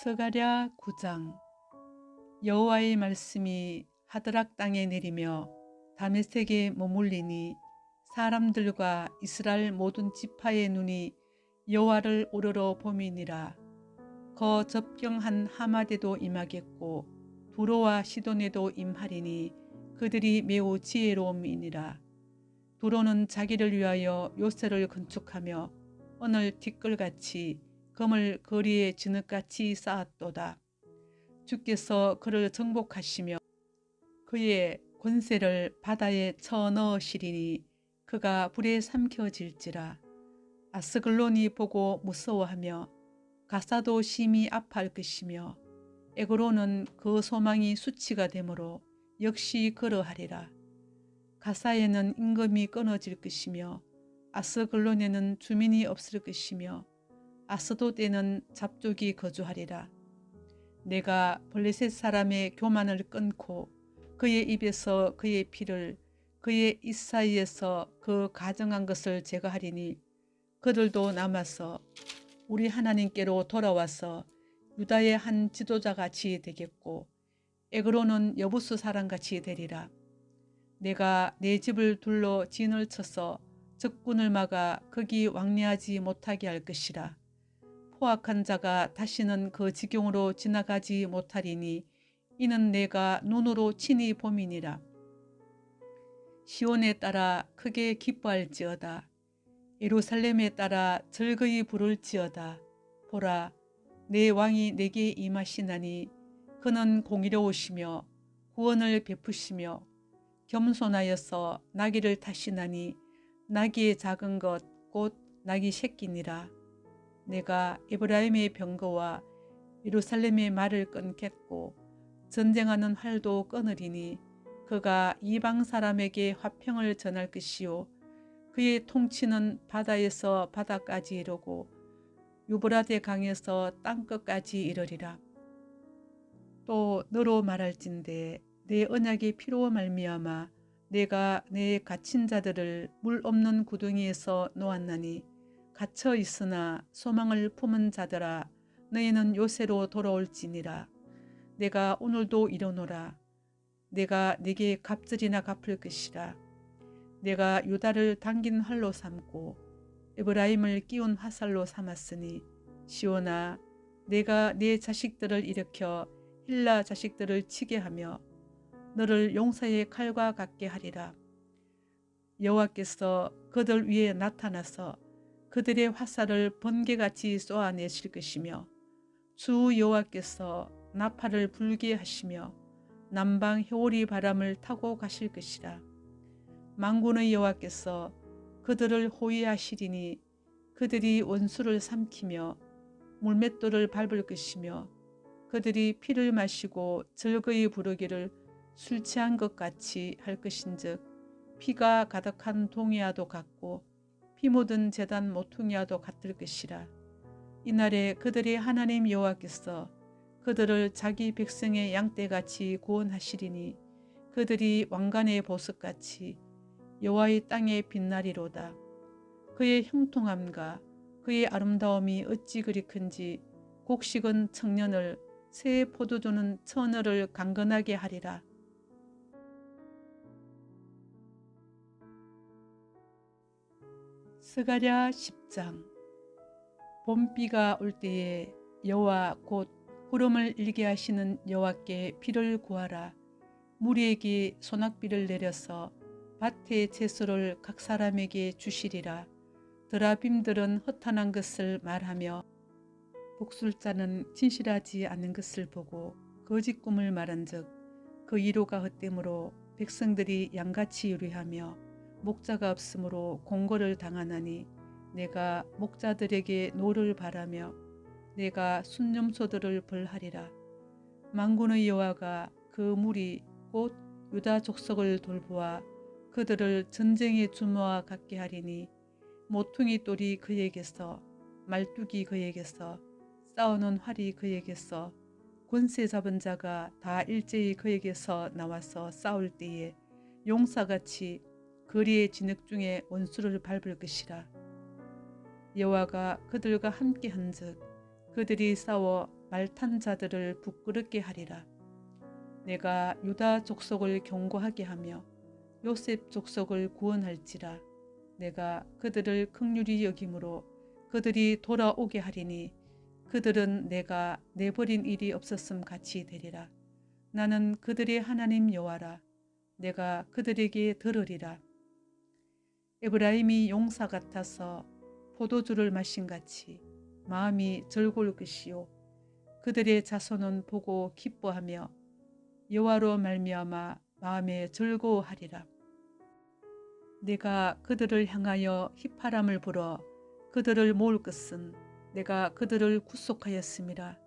스가랴 9장. 여호와의 말씀이 하드락 땅에 내리며 다메섹에 머물리니 사람들과 이스라엘 모든 지파의 눈이 여호와를 오르러 봄이니라. 거 접경한 하마데도 임하겠고 두로와 시돈에도 임하리니 그들이 매우 지혜로움이니라. 두로는 자기를 위하여 요새를 건축하며 언을 티끌같이 금을 거리에 진흙같이 쌓았도다. 주께서 그를 정복하시며 그의 권세를 바다에 쳐넣으시리니 그가 불에 삼켜질지라. 아스글론이 보고 무서워하며 가사도 심히 아파할 것이며 에그로는 그 소망이 수치가 되므로 역시 그러하리라. 가사에는 임금이 끊어질 것이며 아스글론에는 주민이 없을 것이며 아스돗에는 잡족이 거주하리라. 내가 블레셋 사람의 교만을 끊고 그의 입에서 그의 피를 그의 입 사이에서 그 가정한 것을 제거하리니 그들도 남아서 우리 하나님께로 돌아와서 유다의 한 지도자같이 되겠고 에그로는 여부수 사람같이 되리라. 내가 내 집을 둘러 진을 쳐서 적군을 막아 거기 왕래하지 못하게 할 것이라. 포악한 자가 다시는 그 지경으로 지나가지 못하리니 이는 내가 눈으로 친히 봄이니라. 시온에 따라 크게 기뻐할지어다. 예루살렘에 따라 즐거이 부를지어다. 보라, 내 왕이 내게 임하시나니 그는 공의로우시며 구원을 베푸시며 겸손하여서 나귀를 타시나니 나귀의 작은 것 곧 나귀 새끼니라. 내가 에브라임의 병거와 예루살렘의 말을 끊겠고 전쟁하는 활도 끊으리니 그가 이방 사람에게 화평을 전할 것이요 그의 통치는 바다에서 바다까지 이르고 유브라데 강에서 땅끝까지 이르리라. 또 너로 말할진대 내 언약의 피로 말미암아 내가 내 갇힌 자들을 물 없는 구덩이에서 놓았나니 갇혀 있으나 소망을 품은 자들아 너희는 요새로 돌아올지니라. 내가 오늘도 이르노라. 내가 네게 값들이나 갚을 것이라. 내가 유다를 당긴 활로 삼고 에브라임을 끼운 화살로 삼았으니 시온아 내가 네 자식들을 일으켜 힐라 자식들을 치게 하며 너를 용사의 칼과 같게 하리라. 여호와께서 그들 위에 나타나서 그들의 화살을 번개같이 쏘아내실 것이며 주 여호와께서 나팔을 불게 하시며 남방 회오리 바람을 타고 가실 것이라. 만군의 여호와께서 그들을 호위하시리니 그들이 원수를 삼키며 물맷돌을 밟을 것이며 그들이 피를 마시고 즐거이 부르기를 술 취한 것 같이 할 것인즉 피가 가득한 동이와도 같고 피 묻은 제단 모퉁이와도 같을 것이라. 이날에 그들의 하나님 여호와께서 그들을 자기 백성의 양떼같이 구원하시리니 그들이 왕관의 보석같이 여호와의 땅에 빛나리로다. 그의 형통함과 그의 아름다움이 어찌 그리 큰지 곡식은 청년을 새 포도주는 처녀를 강건하게 하리라. 스가랴 10장. 봄비가 올 때에 여호와 곧 구름을 일게 하시는 여호와께 비를 구하라. 무리에게 소낙비를 내려서 밭의 채소를 각 사람에게 주시리라. 드라빔들은 허탄한 것을 말하며 복술자는 진실하지 않은 것을 보고 거짓 꿈을 말한즉 그 이로가 헛됨으로 백성들이 양같이 유리하며 목자가 없으므로 공고를 당하나니 내가 목자들에게 노를 바라며 내가 순념소들을 벌하리라. 만군의 여호와가 그 무리 곧 유다 족속을 돌보아 그들을 전쟁의 주모와 같게 하리니 모퉁이 돌이 그에게서 말뚝이 그에게서 싸우는 활이 그에게서 권세 잡은 자가 다 일제히 그에게서 나와서 싸울 때에 용사같이 거리의 진흙 중에 원수를 밟을 것이라. 여호와가 그들과 함께 한즉 그들이 싸워 말탄 자들을 부끄럽게 하리라. 내가 유다 족속을 견고하게 하며 요셉 족속을 구원할지라. 내가 그들을 긍휼히 여김으로 그들이 돌아오게 하리니 그들은 내가 내버린 일이 없었음 같이 되리라. 나는 그들의 하나님 여호와라. 내가 그들에게 들으리라. 에브라임이 용사 같아서 포도주를 마신 같이 마음이 즐거울 것이요 그들의 자손은 보고 기뻐하며 여호와로 말미암아 마음에 즐거워하리라. 내가 그들을 향하여 휘파람을 불어 그들을 모을 것은 내가 그들을 구속하였음이라.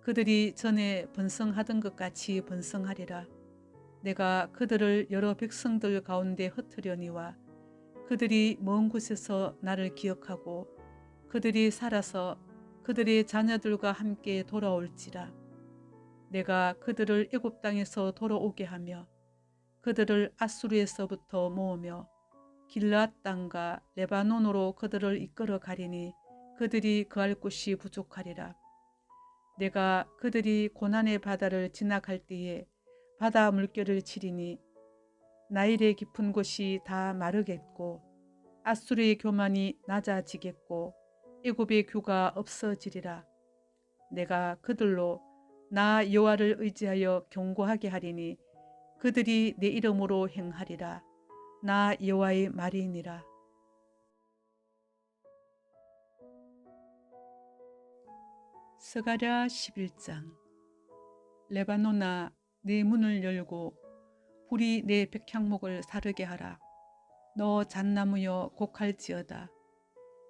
그들이 전에 번성하던 것 같이 번성하리라. 내가 그들을 여러 백성들 가운데 흩으려니와 그들이 먼 곳에서 나를 기억하고 그들이 살아서 그들의 자녀들과 함께 돌아올지라. 내가 그들을 애굽 땅에서 돌아오게 하며 그들을 아수르에서부터 모으며 길르앗 땅과 레바논으로 그들을 이끌어 가리니 그들이 거할 곳이 부족하리라. 내가 그들이 고난의 바다를 지나갈 때에 바다 물결을 치리니 나일의 깊은 곳이 다 마르겠고 아수르의 교만이 낮아지겠고 애굽의 규가 없어지리라. 내가 그들로 나 여호와를 의지하여 견고하게 하리니 그들이 내 이름으로 행하리라. 나 여호와의 말이니라. 스가랴 11장. 레바논아, 내 문을 열고 불이 내 백향목을 사르게 하라. 너 잣나무여 곡할지어다.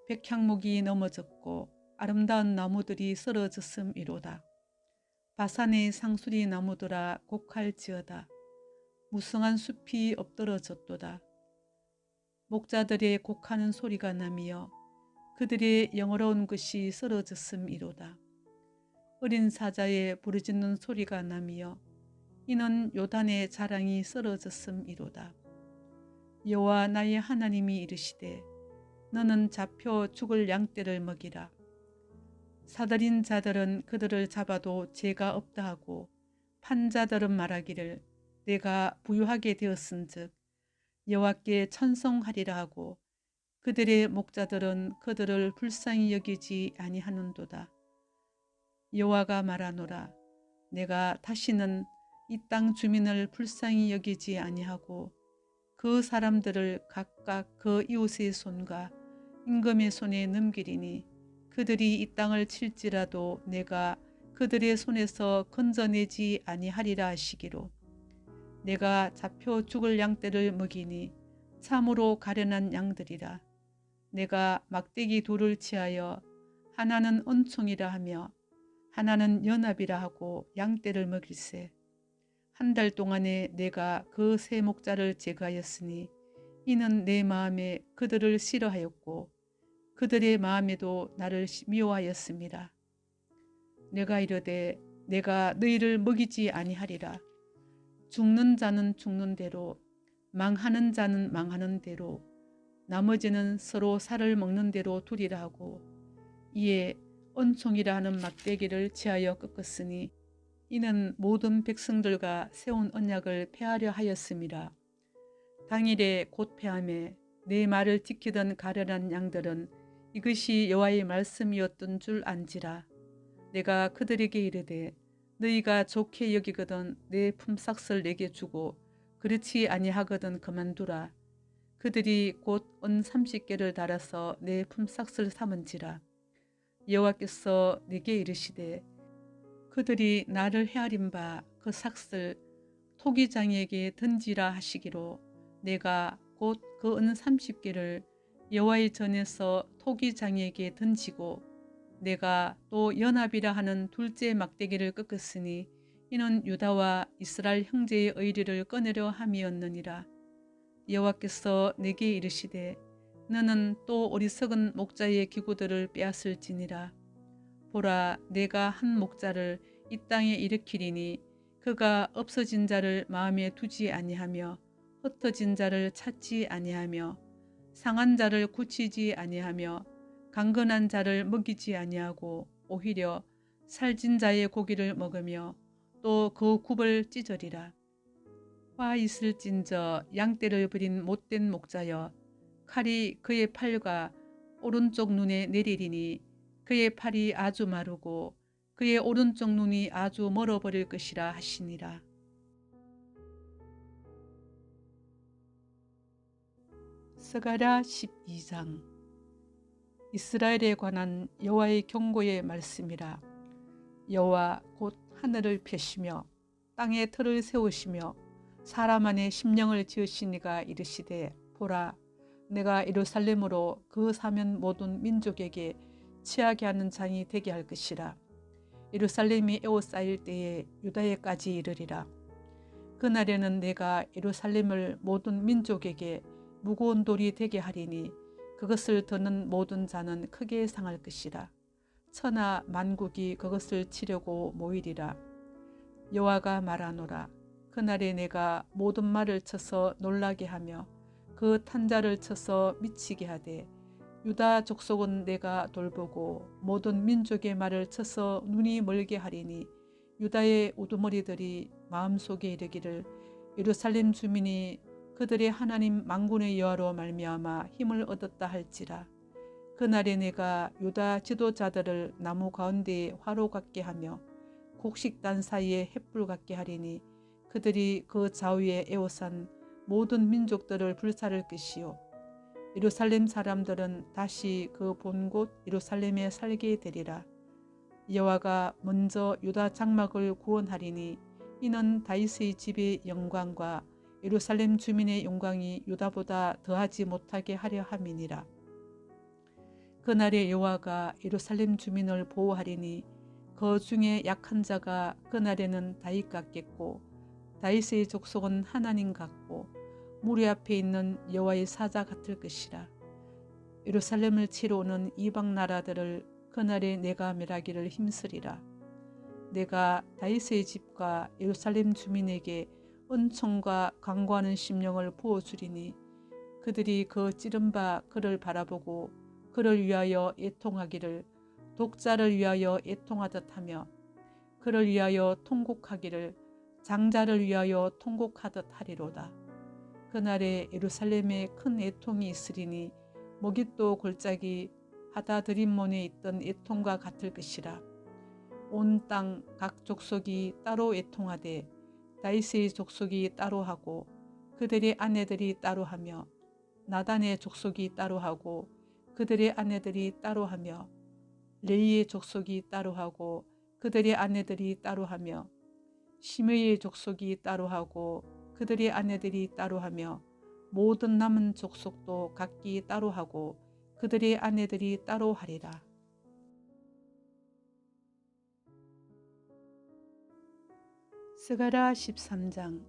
백향목이 넘어졌고 아름다운 나무들이 쓰러졌음이로다. 바산의 상수리 나무들아 곡할지어다. 무성한 숲이 엎드러졌도다. 목자들의 곡하는 소리가 나며 그들의 영어로운 것이 쓰러졌음이로다. 어린 사자의 부르짖는 소리가 나며 이는 요단의 자랑이 쓰러졌음이로다. 여호와 나의 하나님이 이르시되 너는 잡혀 죽을 양떼를 먹이라. 사들인 자들은 그들을 잡아도 죄가 없다 하고 판자들은 말하기를 내가 부유하게 되었은즉 여호와께 천성하리라 하고 그들의 목자들은 그들을 불쌍히 여기지 아니하는도다. 여호와가 말하노라. 내가 다시는 이 땅 주민을 불쌍히 여기지 아니하고 그 사람들을 각각 그 이웃의 손과 임금의 손에 넘기리니 그들이 이 땅을 칠지라도 내가 그들의 손에서 건져내지 아니하리라 하시기로 내가 잡혀 죽을 양떼를 먹이니 참으로 가련한 양들이라. 내가 막대기 둘을 취하여 하나는 은총이라 하며 하나는 연합이라 하고 양떼를 먹일세. 한 달 동안에 내가 그 세 목자를 제거하였으니 이는 내 마음에 그들을 싫어하였고 그들의 마음에도 나를 미워하였음이라. 내가 이르되 내가 너희를 먹이지 아니하리라. 죽는 자는 죽는 대로 망하는 자는 망하는 대로 나머지는 서로 살을 먹는 대로 두리라 하고 이에 은총이라 하는 막대기를 취하여 꺾었으니 이는 모든 백성들과 세운 언약을 폐하려 하였음이라. 당일에 곧 폐함에 내 말을 지키던 가련한 양들은 이것이 여호와의 말씀이었던 줄 안지라. 내가 그들에게 이르되 너희가 좋게 여기거든 내 품삯을 내게 주고 그렇지 아니하거든 그만두라. 그들이 곧 은 30개를 달아서 내 품삯을 삼은지라. 여호와께서 내게 이르시되 그들이 나를 헤아린 바 그 삭슬 토기장이에게 던지라 하시기로 내가 곧 그 은 30개를 여호와의 전에서 토기장이에게 던지고 내가 또 연합이라 하는 둘째 막대기를 꺾었으니 이는 유다와 이스라엘 형제의 의리를 꺼내려 함이었느니라. 여호와께서 내게 이르시되 너는 또 어리석은 목자의 기구들을 빼앗을지니라. 보라, 내가 한 목자를 이 땅에 일으키리니 그가 없어진 자를 마음에 두지 아니하며 흩어진 자를 찾지 아니하며 상한 자를 고치지 아니하며 강건한 자를 먹이지 아니하고 오히려 살진 자의 고기를 먹으며 또 그 굽을 찢으리라. 화 있을진저 양떼를 버린 못된 목자여, 칼이 그의 팔과 오른쪽 눈에 내리리니 그의 팔이 아주 마르고 그의 오른쪽 눈이 아주 멀어버릴 것이라 하시니라. 스가랴 12장. 이스라엘에 관한 여호와의 경고의 말씀이라. 여호와 곧 하늘을 펴시며 땅에 틀을 세우시며 사람 안에 심령을 지으시니가 이르시되, 보라, 내가 예루살렘으로 그 사면 모든 민족에게 취하게 하는 장이 되게 할 것이라. 예루살렘이 에워싸일 때에 유다에까지 이르리라. 그날에는 내가 예루살렘을 모든 민족에게 무거운 돌이 되게 하리니 그것을 드는 모든 자는 크게 상할 것이라. 천하 만국이 그것을 치려고 모이리라. 여호와가 말하노라. 그날에 내가 모든 말을 쳐서 놀라게 하며 그 탄자를 쳐서 미치게 하되, 유다 족속은 내가 돌보고 모든 민족의 말을 쳐서 눈이 멀게 하리니 유다의 우두머리들이 마음속에 이르기를, 예루살렘 주민이 그들의 하나님 만군의 여호와로 말미암아 힘을 얻었다 할지라. 그날에 내가 유다 지도자들을 나무 가운데에 화로 같게 하며 곡식단 사이에 횃불 같게 하리니 그들이 그 좌우에 에워싼 모든 민족들을 불사를 것이요, 예루살렘 사람들은 다시 그 본곳 예루살렘에 살게 되리라. 여호와가 먼저 유다 장막을 구원하리니 이는 다윗의 집의 영광과 예루살렘 주민의 영광이 유다보다 더하지 못하게 하려 함이니라. 그날에 여호와가 예루살렘 주민을 보호하리니 그 중에 약한 자가 그날에는 다윗 같겠고 다윗의 족속은 하나님 같고 무리 앞에 있는 여호와의 사자 같을 것이라. 예루살렘을 치러 오는 이방 나라들을 그날에 내가 멸하기를 힘쓰리라. 내가 다윗의 집과 예루살렘 주민에게 은총과 강구하는 심령을 부어주리니 그들이 그 찌른 바 그를 바라보고 그를 위하여 애통하기를 독자를 위하여 애통하듯 하며 그를 위하여 통곡하기를 장자를 위하여 통곡하듯 하리로다. 그날에 예루살렘에 큰 애통이 있으리니 모깃도 골짜기 하다드림몬에 있던 애통과 같을 것이라. 온 땅 각 족속이 따로 애통하되 다윗의 족속이 따로 하고 그들의 아내들이 따로 하며 나단의 족속이 따로 하고 그들의 아내들이 따로 하며 레이의 족속이 따로 하고 그들의 아내들이 따로 하며 시므이의 족속이 따로 하고 그들의 아내들이 따로 하며 모든 남은 족속도 각기 따로 하고 그들의 아내들이 따로 하리라. 스가랴 13장.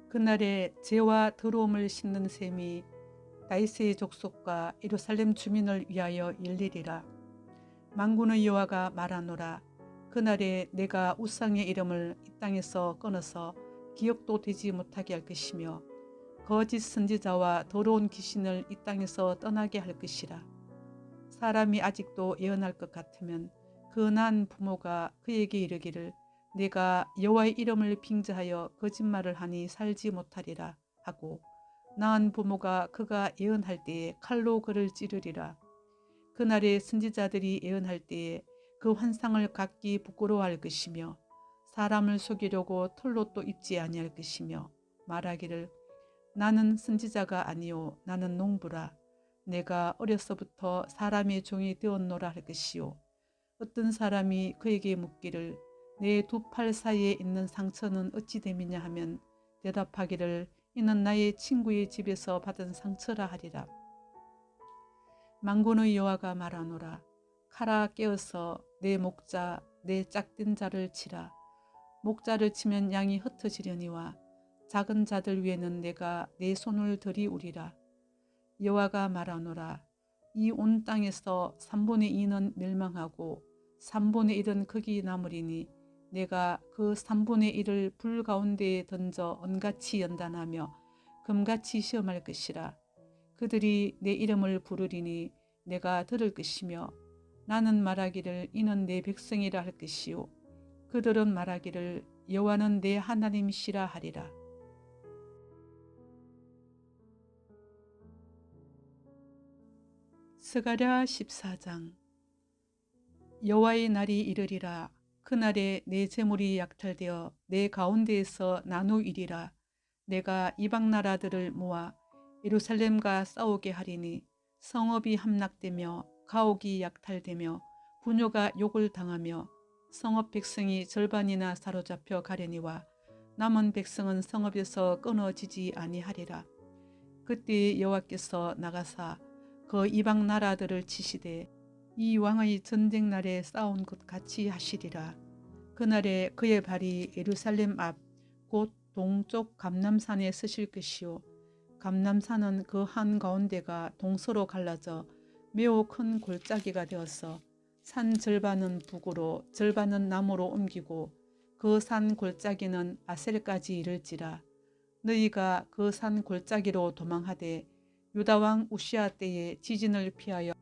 그날에 죄와 더러움을 씻는 셈이 다윗의 족속과 예루살렘 주민을 위하여 일리리라. 만군의 여호와가 말하노라. 그날에 내가 우상의 이름을 이 땅에서 끊어서 기억도 되지 못하게 할 것이며 거짓 선지자와 더러운 귀신을 이 땅에서 떠나게 할 것이라. 사람이 아직도 예언할 것 같으면 그 난 부모가 그에게 이르기를, 내가 여호와의 이름을 빙자하여 거짓말을 하니 살지 못하리라 하고 낳은 부모가 그가 예언할 때에 칼로 그를 찌르리라. 그날에 선지자들이 예언할 때에 그 환상을 갖기 부끄러워할 것이며 사람을 속이려고 털옷도 입지 아니할 것이며 말하기를, 나는 선지자가 아니요 나는 농부라. 내가 어려서부터 사람의 종이 되었노라 할 것이요. 어떤 사람이 그에게 묻기를, 내 두 팔 사이에 있는 상처는 어찌 됨이냐 하면 대답하기를, 이는 나의 친구의 집에서 받은 상처라 하리라. 만군의 여호와가 말하노라. 칼아 깨어서 내 목자 내 짝된 자를 치라. 목자를 치면 양이 흩어지려니와 작은 자들 위에는 내가 내 손을 들이우리라. 여호와가 말하노라. 이 온 땅에서 3분의 2는 멸망하고 3분의 1은 거기 남으리니 내가 그 3분의 1을 불 가운데에 던져 언같이 연단하며 금같이 시험할 것이라. 그들이 내 이름을 부르리니 내가 들을 것이며 나는 말하기를 이는 내 백성이라 할 것이요 그들은 말하기를 여호와는 내 하나님이시라 하리라. 스가랴 14장. 여호와의 날이 이르리라. 그날에 내 재물이 약탈되어 내 가운데에서 나누이리라. 내가 이방 나라들을 모아 예루살렘과 싸우게 하리니 성읍이 함락되며 가옥이 약탈되며 부녀가 욕을 당하며 성읍 백성이 절반이나 사로잡혀 가려니와 남은 백성은 성읍에서 끊어지지 아니하리라. 그때 여호와께서 나가사 그 이방 나라들을 치시되 이 왕의 전쟁 날에 싸운 것 같이 하시리라. 그날에 그의 발이 예루살렘 앞 곧 동쪽 감람산에 서실 것이요 감람산은 그 한가운데가 동서로 갈라져 매우 큰 골짜기가 되어서 산 절반은 북으로 절반은 남으로 옮기고 그 산 골짜기는 아셀까지 이를지라. 너희가 그 산 골짜기로 도망하되 유다 왕 우시아 때에 지진을 피하여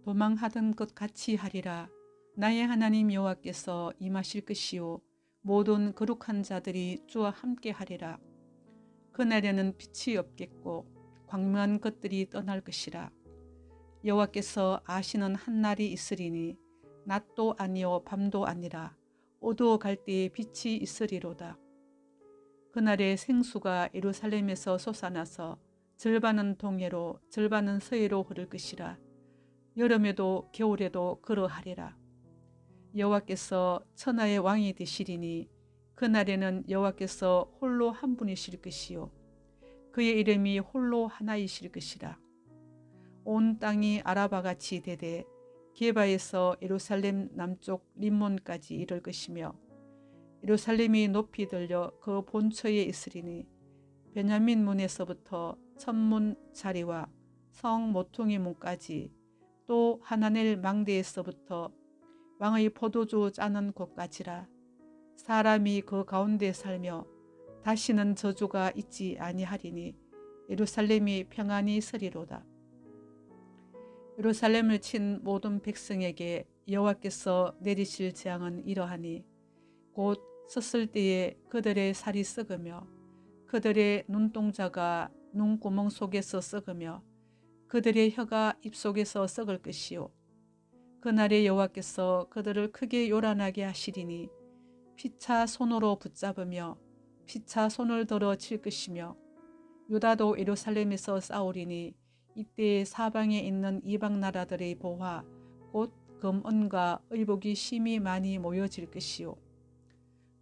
도망하던 것 같이 하리라. 나의 하나님 여호와께서 임하실 것이요 모든 거룩한 자들이 주와 함께 하리라. 그날에는 빛이 없겠고 광명한 것들이 떠날 것이라. 여호와께서 아시는 한 날이 있으리니 낮도 아니요 밤도 아니라 어두워 갈 때에 빛이 있으리로다. 그날에 생수가 예루살렘에서 솟아나서 절반은 동해로 절반은 서해로 흐를 것이라. 여름에도 겨울에도 그러하리라. 여호와께서 천하의 왕이 되시리니 그날에는 여호와께서 홀로 한 분이실 것이요 그의 이름이 홀로 하나이실 것이라. 온 땅이 아라바같이 되되 게바에서 예루살렘 남쪽 림몬까지 이를 것이며 예루살렘이 높이 들려 그 본처에 있으리니 베냐민 문에서부터 천문 자리와 성 모퉁이 문까지 또 하나넬 망대에서부터 왕의 포도주 짜는 곳까지라. 사람이 그 가운데 살며 다시는 저주가 있지 아니하리니 예루살렘이 평안히 서리로다. 예루살렘을 친 모든 백성에게 여호와께서 내리실 재앙은 이러하니 곧 섰을 때에 그들의 살이 썩으며 그들의 눈동자가 눈구멍 속에서 썩으며 그들의 혀가 입속에서 썩을 것이요 그날에 여호와께서 그들을 크게 요란하게 하시리니 피차 손으로 붙잡으며 피차 손을 들어 칠 것이며 유다도 예루살렘에서 싸우리니 이때에 사방에 있는 이방 나라들의 보화 곧 금은과 의복이 심히 많이 모여질 것이요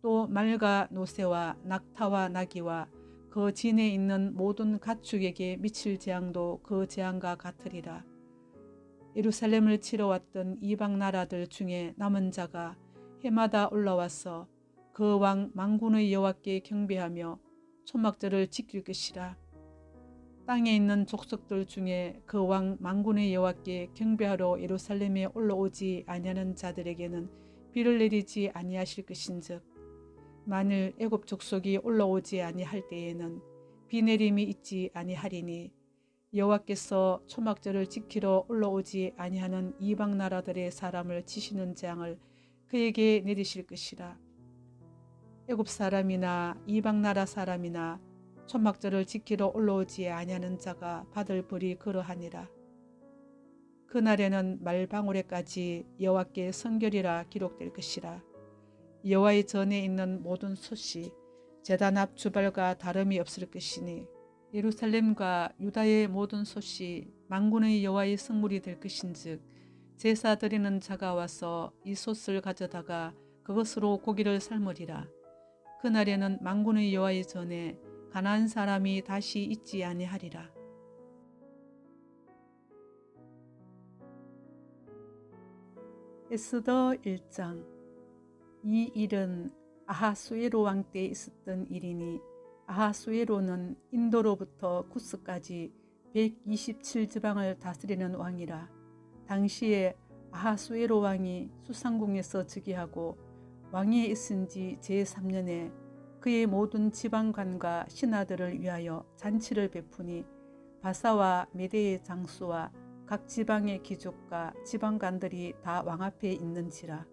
또 말과 노새와 낙타와 나귀와 그 진에 있는 모든 가축에게 미칠 재앙도 그 재앙과 같으리라. 예루살렘을 치러 왔던 이방 나라들 중에 남은 자가 해마다 올라와서 그 왕 만군의 여호와께 경배하며 초막절을 지킬 것이라. 땅에 있는 족속들 중에 그 왕 만군의 여호와께 경배하러 예루살렘에 올라오지 아니하는 자들에게는 비를 내리지 아니하실 것인즉 만일 애굽 족속이 올라오지 아니할 때에는 비 내림이 있지 아니하리니 여호와께서 초막절을 지키러 올라오지 아니하는 이방 나라들의 사람을 치시는 재앙을 그에게 내리실 것이라. 애굽 사람이나 이방 나라 사람이나 초막절을 지키러 올라오지 아니하는 자가 받을 벌이 그러하니라. 그날에는 말방울에까지 여호와께 성결이라 기록될 것이라. 여호와의 전에 있는 모든 솥이 제단 앞 주발과 다름이 없을 것이니 예루살렘과 유다의 모든 솥이 만군의 여호와의 성물이 될 것인즉 제사 드리는 자가 와서 이 솥을 가져다가 그것으로 고기를 삶으리라. 그날에는 만군의 여호와의 전에 가나안 사람이 다시 있지 아니하리라. 에스더 1장. 이 일은 아하수에로 왕 때 있었던 일이니 아하수에로는 인도로부터 구스까지 127지방을 다스리는 왕이라. 당시에 아하수에로 왕이 수상궁에서 즉위하고 왕위에 있은 지 제3년에 그의 모든 지방관과 신하들을 위하여 잔치를 베푸니 바사와 메대의 장수와 각 지방의 귀족과 지방관들이 다 왕 앞에 있는지라.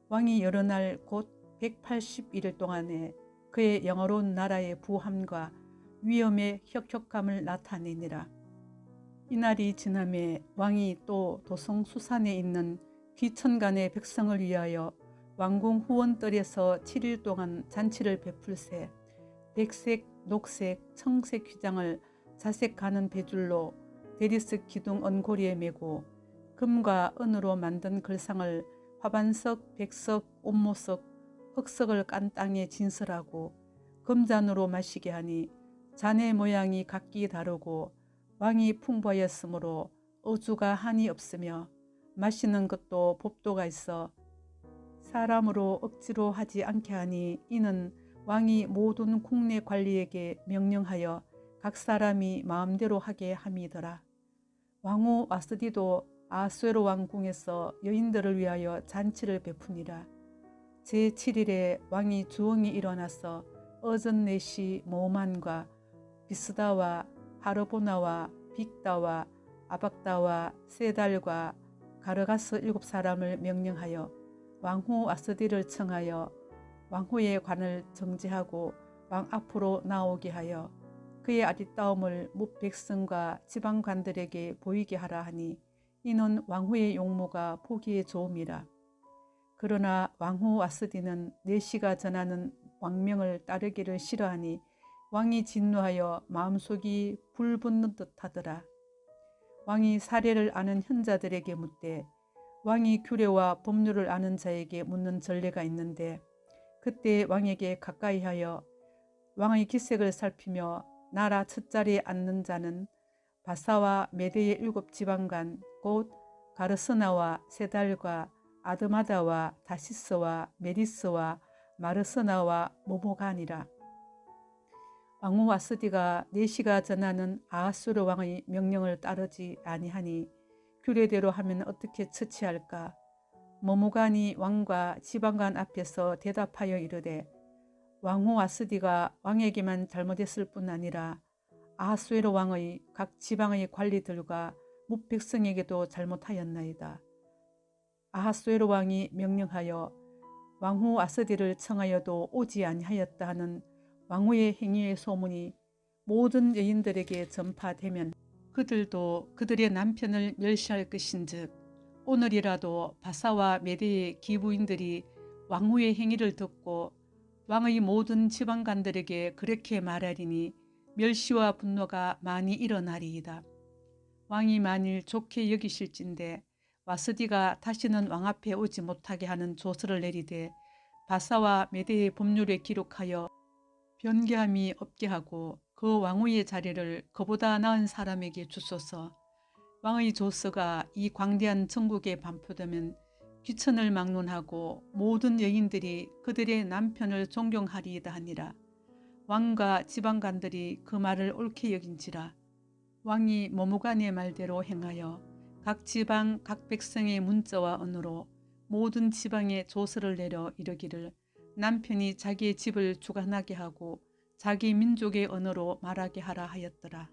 왕이 여러 날 곧 181일 동안에 그의 영화로운 나라의 부함과 위엄의 혁혁함을 나타내니라. 이날이 지남에 왕이 또 도성 수산에 있는 귀천간의 백성을 위하여 왕궁 후원뜰에서 7일 동안 잔치를 베풀세 백색, 녹색, 청색 휘장을 자색하는 배줄로 대리석 기둥 언고리에 메고 금과 은으로 만든 글상을 화반석, 백석, 옥모석, 흑석을 깐 땅에 진설하고 금잔으로 마시게 하니 잔의 모양이 각기 다르고 왕이 풍부하였으므로 어주가 한이 없으며 마시는 것도 법도가 있어 사람으로 억지로 하지 않게 하니 이는 왕이 모든 국내 관리에게 명령하여 각 사람이 마음대로 하게 함이더라. 왕후 와스디도 아수에로 왕궁에서 여인들을 위하여 잔치를 베푸니라. 제7일에 왕이 주엉이 일어나서 어전 넷이 모만과 비스다와 하르보나와 빅다와 아박다와 세달과 가르가스 7사람을 명령하여 왕후 와스디를 청하여 왕후의 관을 정지하고 왕 앞으로 나오게 하여 그의 아리따움을 뭇 백성과 지방관들에게 보이게 하라 하니 이는 왕후의 용모가 보기에 좋음이라. 그러나 왕후 와스디는 내시가 전하는 왕명을 따르기를 싫어하니 왕이 진노하여 마음속이 불붙는 듯하더라. 왕이 사례를 아는 현자들에게 묻되 왕이 규례와 법률을 아는 자에게 묻는 전례가 있는데 그때 왕에게 가까이하여 왕의 기색을 살피며 나라 첫자리에 앉는 자는 바사와 메대의 7지방관 곧 가르스나와 세달과 아드마다와 다시스와 메리스와 마르스나와 모모간이라. 왕후 와스디가 내시가 전하는 아하수르 왕의 명령을 따르지 아니하니 규례대로 하면 어떻게 처치할까? 모모간이 왕과 지방관 앞에서 대답하여 이르되 왕후 와스디가 왕에게만 잘못했을 뿐 아니라 아하수에로 왕의 각 지방의 관리들과 뭇백성에게도 잘못하였나이다. 아하수에로 왕이 명령하여 왕후 와스디를 청하여도 오지 아니하였다 하는 왕후의 행위의 소문이 모든 여인들에게 전파되면 그들도 그들의 남편을 멸시할 것인즉 오늘이라도 바사와 메대의 기부인들이 왕후의 행위를 듣고 왕의 모든 지방관들에게 그렇게 말하리니 멸시와 분노가 많이 일어나리이다. 왕이 만일 좋게 여기실진데 와스디가 다시는 왕 앞에 오지 못하게 하는 조서를 내리되 바사와 메대의 법률에 기록하여 변개함이 없게 하고 그 왕후의 자리를 그보다 나은 사람에게 주소서. 왕의 조서가 이 광대한 전국에 반포되면 귀천을 막론하고 모든 여인들이 그들의 남편을 존경하리이다 하니라. 왕과 지방관들이 그 말을 옳게 여긴지라. 왕이 모무간의 말대로 행하여 각 지방 각 백성의 문자와 언어로 모든 지방에 조서를 내려 이르기를 남편이 자기의 집을 주관하게 하고 자기 민족의 언어로 말하게 하라 하였더라.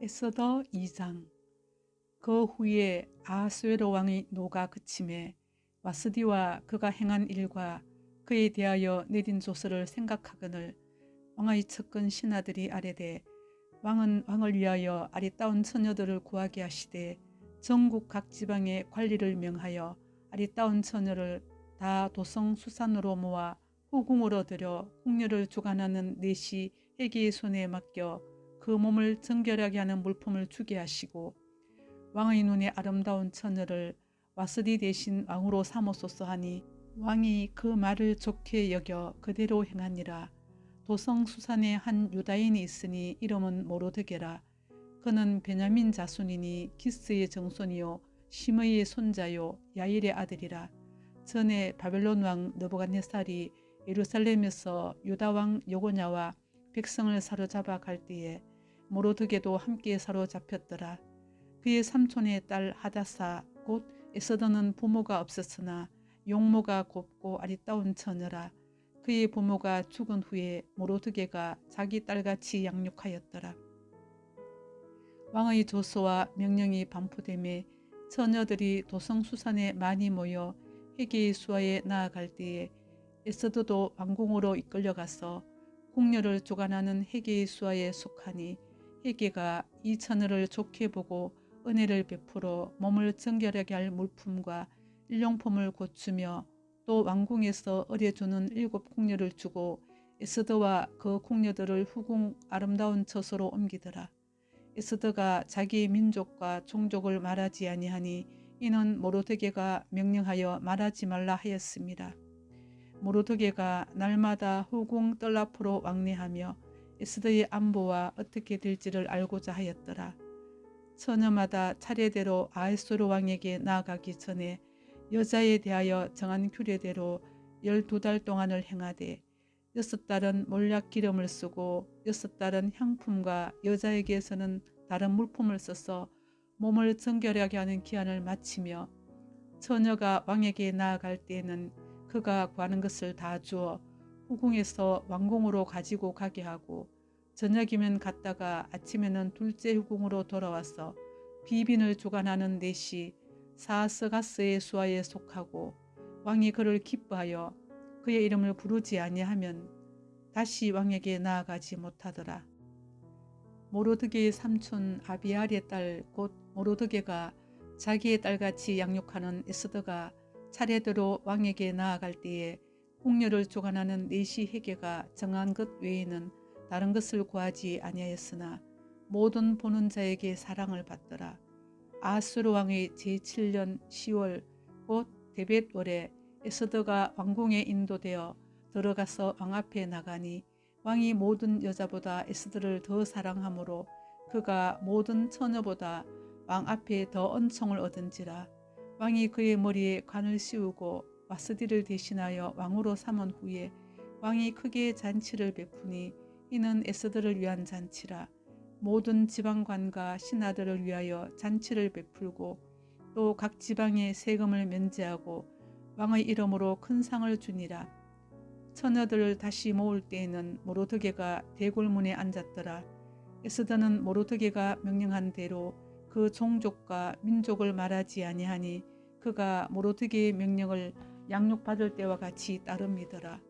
에스더 2장. 그 후에 아하수에로 왕의 노가 그침에 와스디와 그가 행한 일과 그에 대하여 내린 조서를 생각하거늘 왕의 측근 신하들이 아뢰되 왕은 왕을 위하여 아리따운 처녀들을 구하게 하시되 전국 각 지방의 관리를 명하여 아리따운 처녀를 다 도성 수산으로 모아 후궁으로 들여 궁녀를 주관하는 내시 해기의 손에 맡겨 그 몸을 정결하게 하는 물품을 주게 하시고 왕의 눈에 아름다운 처녀를 와스디 대신 왕으로 삼으소서 하니 왕이 그 말을 좋게 여겨 그대로 행하니라. 도성 수산에 한 유다인이 있으니 이름은 모로드게라. 그는 베냐민 자손이니 기스의 정손이요 시므이의 손자요 야일의 아들이라. 전에 바벨론 왕 느부갓네살이 예루살렘에서 유다 왕 여고냐와 백성을 사로잡아 갈 때에 모로드게도 함께 사로잡혔더라. 그의 삼촌의 딸 하다사 곧 에스더는 부모가 없었으나 용모가 곱고 아리따운 처녀라. 그의 부모가 죽은 후에 모로드게가 자기 딸같이 양육하였더라. 왕의 조서와 명령이 반포됨에 처녀들이 도성수산에 많이 모여 헤게의 수하에 나아갈 때에 에스더도 왕궁으로 이끌려가서 궁녀를 주관하는 헤게의 수하에 속하니 헤게가 이 처녀를 좋게 보고 은혜를 베풀어 몸을 정결하게 할 물품과 일용품을 고추며 또 왕궁에서 의뢰주는 7 궁녀를 주고 에스더와 그 궁녀들을 후궁 아름다운 처소로 옮기더라. 에스더가 자기의 민족과 종족을 말하지 아니하니 이는 모로드게가 명령하여 말하지 말라 하였습니다. 모로드게가 날마다 후궁 뜰 앞으로 왕래하며 에스더의 안보와 어떻게 될지를 알고자 하였더라. 처녀마다 차례대로 아하수에로 왕에게 나아가기 전에 여자에 대하여 정한 규례대로 12달 동안을 행하되 6달은 몰약 기름을 쓰고 6달은 향품과 여자에게서는 다른 물품을 써서 몸을 정결하게 하는 기한을 마치며 처녀가 왕에게 나아갈 때에는 그가 구하는 것을 다 주어 후궁에서 왕궁으로 가지고 가게 하고 저녁이면 갔다가 아침에는 둘째 후궁으로 돌아와서 비빈을 주관하는 넷이 사스가스의 수하에 속하고 왕이 그를 기뻐하여 그의 이름을 부르지 아니하면 다시 왕에게 나아가지 못하더라. 모로드게의 삼촌 아비알의 딸 곧 모로드게가 자기의 딸같이 양육하는 에스더가 차례대로 왕에게 나아갈 때에 궁녀를 주관하는 넷이 헤게가 정한 것 외에는 다른 것을 구하지 아니하였으나 모든 보는 자에게 사랑을 받더라. 아하수에로 왕의 제7년 10월 곧 데벳월에 에스더가 왕궁에 인도되어 들어가서 왕 앞에 나가니 왕이 모든 여자보다 에스더를 더 사랑하므로 그가 모든 처녀보다 왕 앞에 더恩寵을 얻은지라. 왕이 그의 머리에 관을 씌우고 와스디를 대신하여 왕으로 삼은 후에 왕이 크게 잔치를 베푸니 이는 에스더를 위한 잔치라. 모든 지방관과 신하들을 위하여 잔치를 베풀고 또 각 지방에 세금을 면제하고 왕의 이름으로 큰 상을 주니라. 처녀들을 다시 모을 때에는 모로드게가 대궐문에 앉았더라. 에스더는 모로드게가 명령한 대로 그 종족과 민족을 말하지 아니하니 그가 모로드게의 명령을 양육받을 때와 같이 따릅니더라.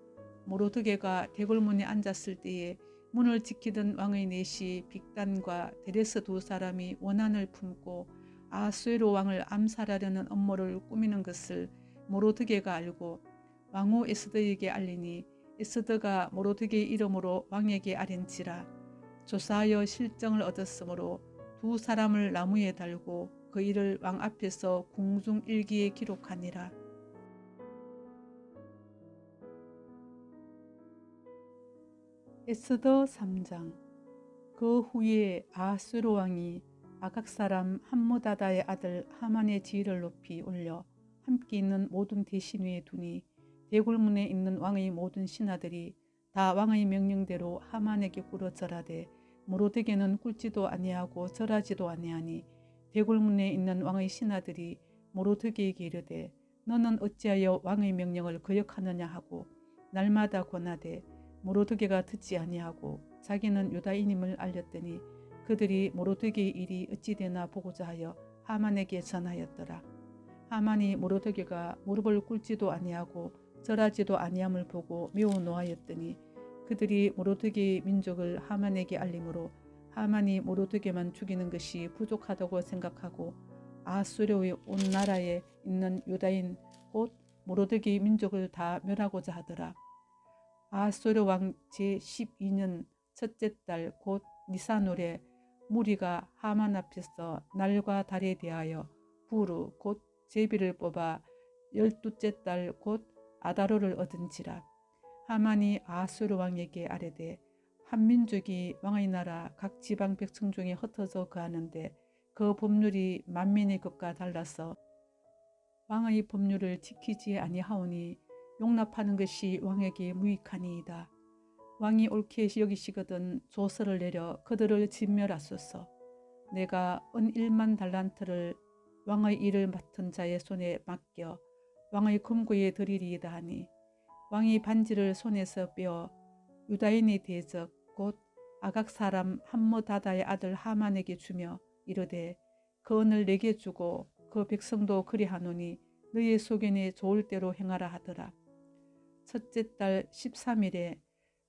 모로드게가 대궐문에 앉았을 때에 문을 지키던 왕의 넷이 빅단과 데레스 2사람이 원한을 품고 아하수에로 왕을 암살하려는 음모를 꾸미는 것을 모로드게가 알고 왕후 에스더에게 알리니 에스더가 모로드게의 이름으로 왕에게 아랜지라. 조사하여 실정을 얻었으므로 2 사람을 나무에 달고 그 일을 왕 앞에서 궁중일기에 기록하니라. 에스더 3장. 그 후에 아하수에로 왕이 아각 사람 함무다다의 아들 하만의 지위를 높이 올려 함께 있는 모든 대신 위에 두니 대궐문에 있는 왕의 모든 신하들이 다 왕의 명령대로 하만에게 꿇어 절하되 모로드게는 꿇지도 아니하고 절하지도 아니하니 대궐문에 있는 왕의 신하들이 모로드게에게 이르되 너는 어찌하여 왕의 명령을 거역하느냐 하고 날마다 권하되 모로드게가 듣지 아니하고 자기는 유다인임을 알렸더니 그들이 모로드게의 일이 어찌 되나 보고자 하여 하만에게 전하였더라. 하만이 모로드게가 무릎을 꿇지도 아니하고 절하지도 아니함을 보고 매우 노하였더니 그들이 모로드게의 민족을 하만에게 알림으로 하만이 모로드게만 죽이는 것이 부족하다고 생각하고 아하수에로의 온 나라에 있는 유다인 곧 모로드게의 민족을 다 멸하고자 하더라. 아하수에로 왕 제12년 첫째 달 곧 니산월에 무리가 하만 앞에서 날과 달에 대하여 부르 곧 제비를 뽑아 12째 달 곧 아다로를 얻은지라. 하만이 아하수에로 왕에게 아뢰되 한 민족이 왕의 나라 각 지방 백성 중에 흩어져 거하는데 그 법률이 만민의 것과 달라서 왕의 법률을 지키지 아니하오니 용납하는 것이 왕에게 무익하니이다. 왕이 옳게 여기시거든 조서를 내려 그들을 진멸하소서. 내가 은 1만 달란트를 왕의 일을 맡은 자의 손에 맡겨 왕의 금고에 드리리이다 하니 왕이 반지를 손에서 빼어 유다인의 대적 곧 아각 사람 함므다다의 아들 하만에게 주며 이르되 그 은을 내게 주고 그 백성도 그리하노니 너의 소견에 좋을 대로 행하라 하더라. 첫째 달 13일에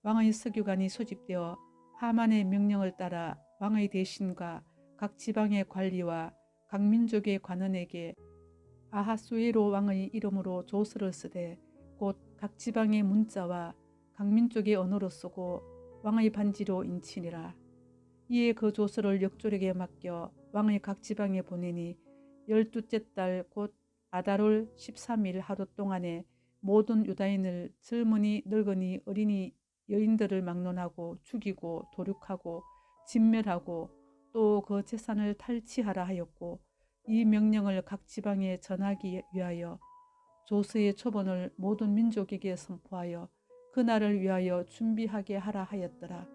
왕의 서기관이 소집되어 하만의 명령을 따라 왕의 대신과 각 지방의 관리와 각 민족의 관원에게 아하수에로 왕의 이름으로 조서를 쓰되 곧 각 지방의 문자와 각 민족의 언어로 쓰고 왕의 반지로 인치니라. 이에 그 조서를 역졸에게 맡겨 왕의 각 지방에 보내니 12째 달 곧 아달월 13일 하루 동안에 모든 유다인을 젊은이 늙은이 어린이 여인들을 막론하고 죽이고 도륙하고 진멸하고 또 그 재산을 탈취하라 하였고 이 명령을 각 지방에 전하기 위하여 조서의 초본을 모든 민족에게 선포하여 그날을 위하여 준비하게 하라 하였더라.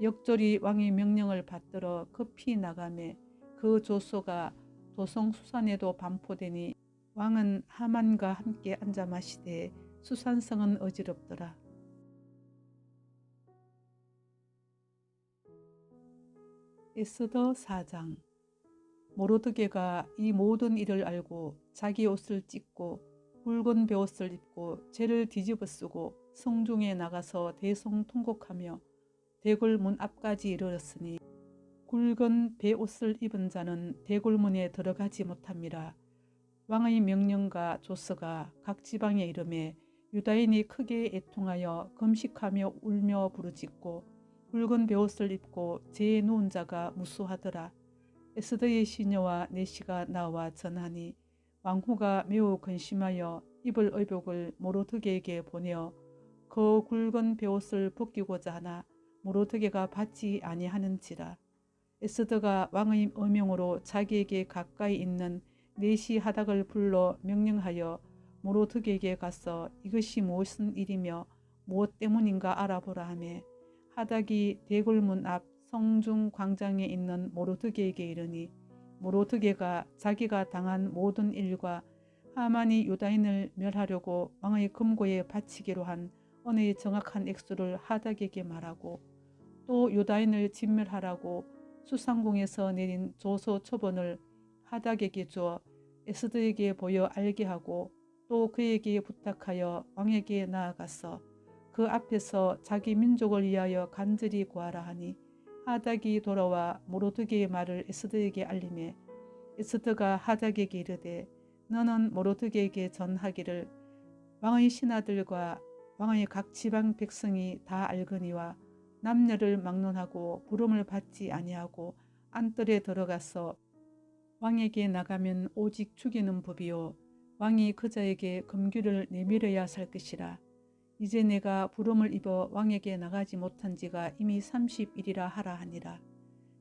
역졸이 왕의 명령을 받들어 급히 나가매 그 조서가 도성수산에도 반포되니 왕은 하만과 함께 앉아 마시되 수산성은 어지럽더라. 에스더 4장. 모르드게가 이 모든 일을 알고 자기 옷을 찢고 굵은 베옷을 입고 죄를 뒤집어 쓰고 성중에 나가서 대성통곡하며 대궐 문 앞까지 이르렀으니 굵은 베옷을 입은 자는 대궐문에 들어가지 못함이라. 왕의 명령과 조서가 각 지방에 이르매 유다인이 크게 애통하여 금식하며 울며 부르짖고 굵은 베옷을 입고 죄에 누운 자가 무수하더라. 에스더의 시녀와 내시가 나와 전하니 왕후가 매우 근심하여 입을 의복을 모르드게에게 보내어 그 굵은 베옷을 벗기고자 하나 모르드게가 받지 아니하는지라. 에스더가 왕의 어명으로 자기에게 가까이 있는 내시 하닥을 불러 명령하여 모르드게에게 가서 이것이 무슨 일이며 무엇 때문인가 알아보라 하매 하닥이 대궐문 앞 성중 광장에 있는 모르드게에게 이르니 모르드게가 자기가 당한 모든 일과 하만이 유다인을 멸하려고 왕의 금고에 바치기로 한 은의 정확한 액수를 하닥에게 말하고 또 유다인을 진멸하라고 수상궁에서 내린 조서 초본을 하닥에게 주어 에스더에게 보여 알게 하고 또 그에게 부탁하여 왕에게 나아가서 그 앞에서 자기 민족을 위하여 간절히 구하라 하니 하닥이 돌아와 모르드게의 말을 에스더에게 알리매 에스더가 하닥에게 이르되 너는 모르드게에게 전하기를 왕의 신하들과 왕의 각 지방 백성이 다 알거니와 남녀를 막론하고 부름을 받지 아니하고 안뜰에 들어가서 왕에게 나가면 오직 죽이는 법이요 왕이 그자에게 금규를 내밀어야 살 것이라. 이제 내가 부름을 입어 왕에게 나가지 못한 지가 이미 30일이라 하라 하니라.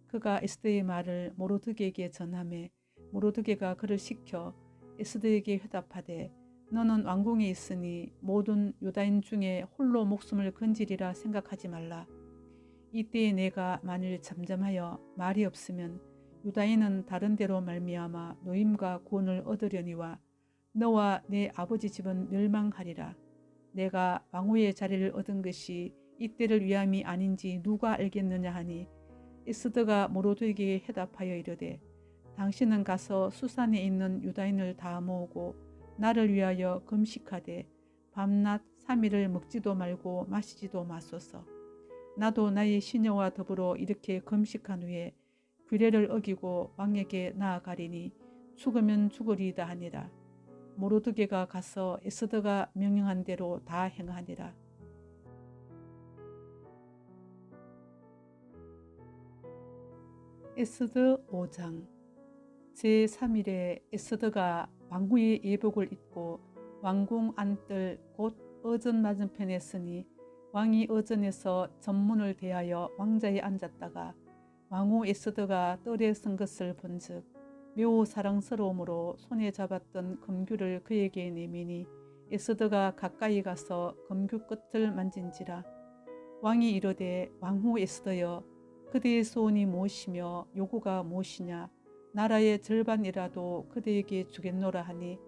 그가 에스더의 말을 모르드게에게 전하매 모르드게가 그를 시켜 에스더에게 회답하되 너는 왕궁에 있으니 모든 유다인 중에 홀로 목숨을 건지리라 생각하지 말라. 이때에 내가 만일 잠잠하여 말이 없으면 유다인은 다른 데로 말미암아 노임과 구원을 얻으려니와 너와 내 아버지 집은 멸망하리라. 내가 왕후의 자리를 얻은 것이 이때를 위함이 아닌지 누가 알겠느냐 하니 에스더가 모르드게에게 해답하여 이르되 당신은 가서 수산에 있는 유다인을 다 모으고 나를 위하여 금식하되 밤낮 3일을 먹지도 말고 마시지도 마소서. 나도 나의 시녀와 더불어 이렇게 금식한 후에 규례를 어기고 왕에게 나아가리니 죽으면 죽으리이다 하니라. 모르드게가 가서 에스더가 명령한 대로 다 행하니라. 에스더 5장. 제3일에 에스더가 왕후의 예복을 입고 왕궁 안뜰 곧 어전 맞은편에 서니 왕이 어전에서 전문을 대하여 왕자에 앉았다가 왕후 에스더가 뜰에 선 것을 본즉 매우 사랑스러움으로 손에 잡았던 금규를 그에게 내미니 에스더가 가까이 가서 금규 끝을 만진지라. 왕이 이르되 왕후 에스더여 그대의 소원이 무엇이며 요구가 무엇이냐 나라의 절반이라도 그대에게 주겠노라 하니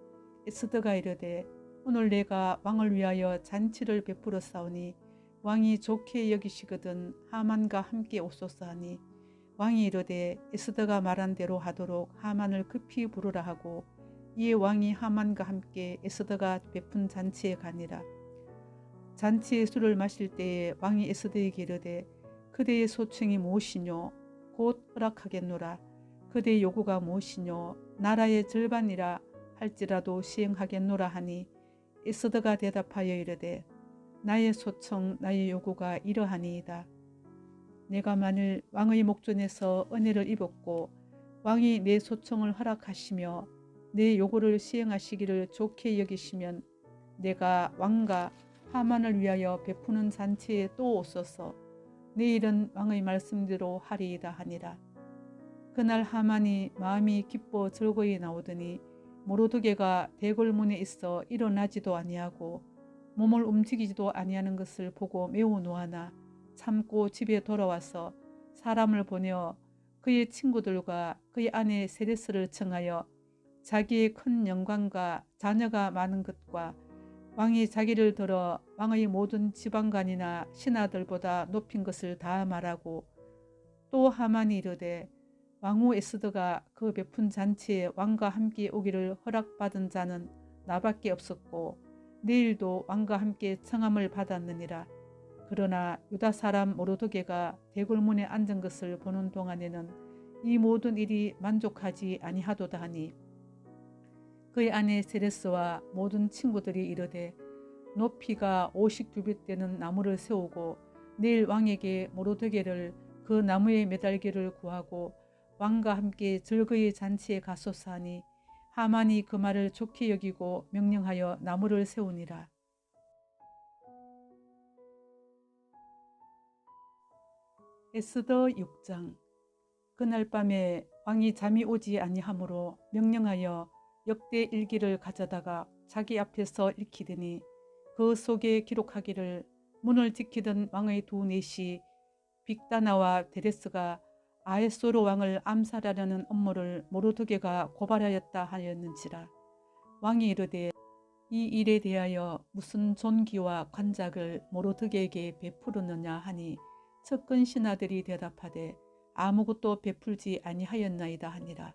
에스더가 이르되 오늘 내가 왕을 위하여 잔치를 베풀어 싸우니 왕이 좋게 여기시거든 하만과 함께 오소서 하니 왕이 이르되 에스더가 말한 대로 하도록 하만을 급히 부르라 하고 이에 왕이 하만과 함께 에스더가 베푼 잔치에 가니라. 잔치의 술을 마실 때에 왕이 에스더에게 이르되 그대의 소청이 무엇이뇨? 곧 허락하겠노라. 그대의 요구가 무엇이뇨? 나라의 절반이라 할지라도 시행하겠노라 하니 에스더가 대답하여 이르되 나의 소청 나의 요구가 이러하니이다. 내가 만일 왕의 목전에서 은혜를 입었고 왕이 내 소청을 허락하시며 내 요구를 시행하시기를 좋게 여기시면 내가 왕과 하만을 위하여 베푸는 잔치에 또 오소서. 내일은 왕의 말씀대로 하리이다 하니라. 그날 하만이 마음이 기뻐 즐거이 나오더니 모르드게가 대궐문에 있어 일어나지도 아니하고 몸을 움직이지도 아니하는 것을 보고 매우 노하나 참고 집에 돌아와서 사람을 보내어 그의 친구들과 그의 아내 세레스를 청하여 자기의 큰 영광과 자녀가 많은 것과 왕이 자기를 들어 왕의 모든 지방관이나 신하들보다 높인 것을 다 말하고 또 하만이 이르되 왕후 에스더가 그 베푼 잔치에 왕과 함께 오기를 허락받은 자는 나밖에 없었고 내일도 왕과 함께 청함을 받았느니라. 그러나 유다 사람 모르드게가 대궐문에 앉은 것을 보는 동안에는 이 모든 일이 만족하지 아니하도다 하니 그의 아내 세레스와 모든 친구들이 이르되 높이가 50규빗 되는 나무를 세우고 내일 왕에게 모르드게를 그 나무에 매달기를 구하고 왕과 함께 즐거이 잔치에 가소서 하니 하만이 그 말을 좋게 여기고 명령하여 나무를 세우니라. 에스더 6장. 그날 밤에 왕이 잠이 오지 아니하므로 명령하여 역대 일기를 가져다가 자기 앞에서 읽히더니 그 속에 기록하기를 문을 지키던 왕의 두 넷이 빅다나와 데레스가 아에소르 왕을 암살하려는 음모를 모르드게가 고발하였다 하였는지라. 왕이 이르되 이 일에 대하여 무슨 존귀와 관작을 모르드게에게 베푸르느냐 하니 측근 신하들이 대답하되 아무것도 베풀지 아니하였나이다 하니라.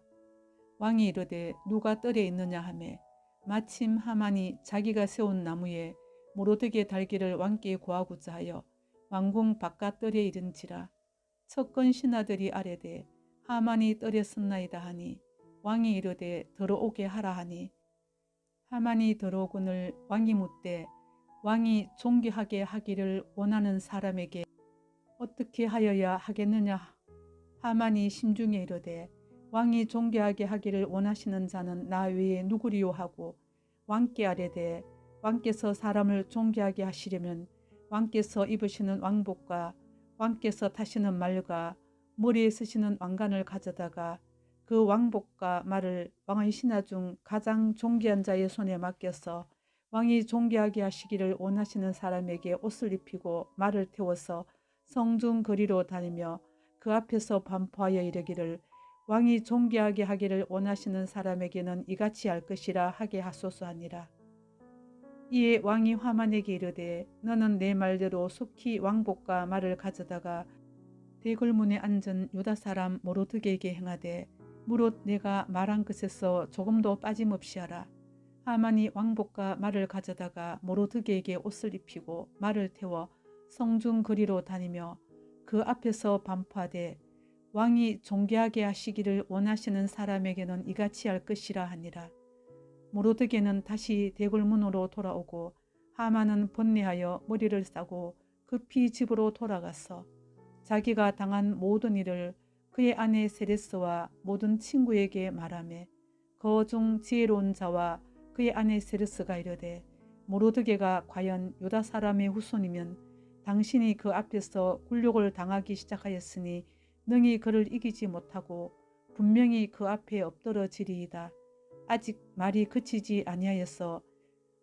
왕이 이르되 누가 뜰에 있느냐 하매 마침 하만이 자기가 세운 나무에 모르드게 달기를 왕께 구하고자 하여 왕궁 바깥 뜰에 이른지라. 측근 신하들이 아뢰되 하만이 뜰에 섰나이다 하니 왕이 이르되 들어오게 하라 하니 하만이 들어오거늘 왕이 묻되 왕이 존귀하게 하기를 원하는 사람에게 어떻게 하여야 하겠느냐. 하만이 심중에 이르되 왕이 존귀하게 하기를 원하시는 자는 나 외에 누구리요 하고 왕께 아뢰되 왕께서 사람을 존귀하게 하시려면 왕께서 입으시는 왕복과 왕께서 타시는 말과 머리에 쓰시는 왕관을 가져다가 그 왕복과 말을 왕의 신하 중 가장 존귀한 자의 손에 맡겨서 왕이 존귀하게 하시기를 원하시는 사람에게 옷을 입히고 말을 태워서 성중 거리로 다니며 그 앞에서 반포하여 이르기를 왕이 존귀하게 하기를 원하시는 사람에게는 이같이 할 것이라 하게 하소서 하니라. 이에 왕이 하만에게 이르되 너는 내 말대로 속히 왕복과 말을 가져다가 대궐문에 앉은 유다 사람 모르드게에게 행하되 무릇 내가 말한 것에서 조금도 빠짐없이 하라. 하만이 왕복과 말을 가져다가 모르드게에게 옷을 입히고 말을 태워 성중 거리로 다니며 그 앞에서 반포하되 왕이 존귀하게 하시기를 원하시는 사람에게는 이같이 할 것이라 하니라. 모르드게는 다시 대궐문으로 돌아오고 하만은 번뇌하여 머리를 싸고 급히 집으로 돌아가서 자기가 당한 모든 일을 그의 아내 세레스와 모든 친구에게 말하매 그 중 지혜로운 자와 그의 아내 세레스가 이르되 모르드게가 과연 유다 사람의 후손이면 당신이 그 앞에서 굴욕을 당하기 시작하였으니 능히 그를 이기지 못하고 분명히 그 앞에 엎드러지리이다. 아직 말이 그치지 아니하여서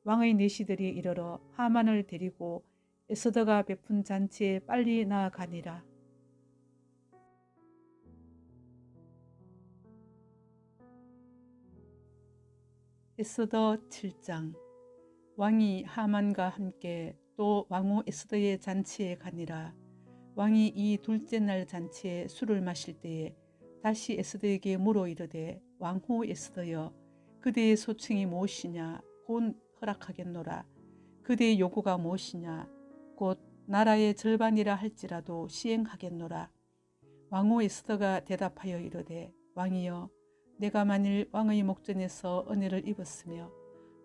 왕의 내시들이 이르러 하만을 데리고 에스더가 베푼 잔치에 빨리 나아가니라. 에스더 7장. 왕이 하만과 함께 또 왕후 에스더의 잔치에 가니라. 왕이 이 둘째 날 잔치에 술을 마실 때에 다시 에스더에게 물어 이르되 왕후 에스더여 그대의 소청이 무엇이냐 곧 허락하겠노라. 그대의 요구가 무엇이냐 곧 나라의 절반이라 할지라도 시행하겠노라. 왕후 에스더가 대답하여 이르되 왕이여 내가 만일 왕의 목전에서 은혜를 입었으며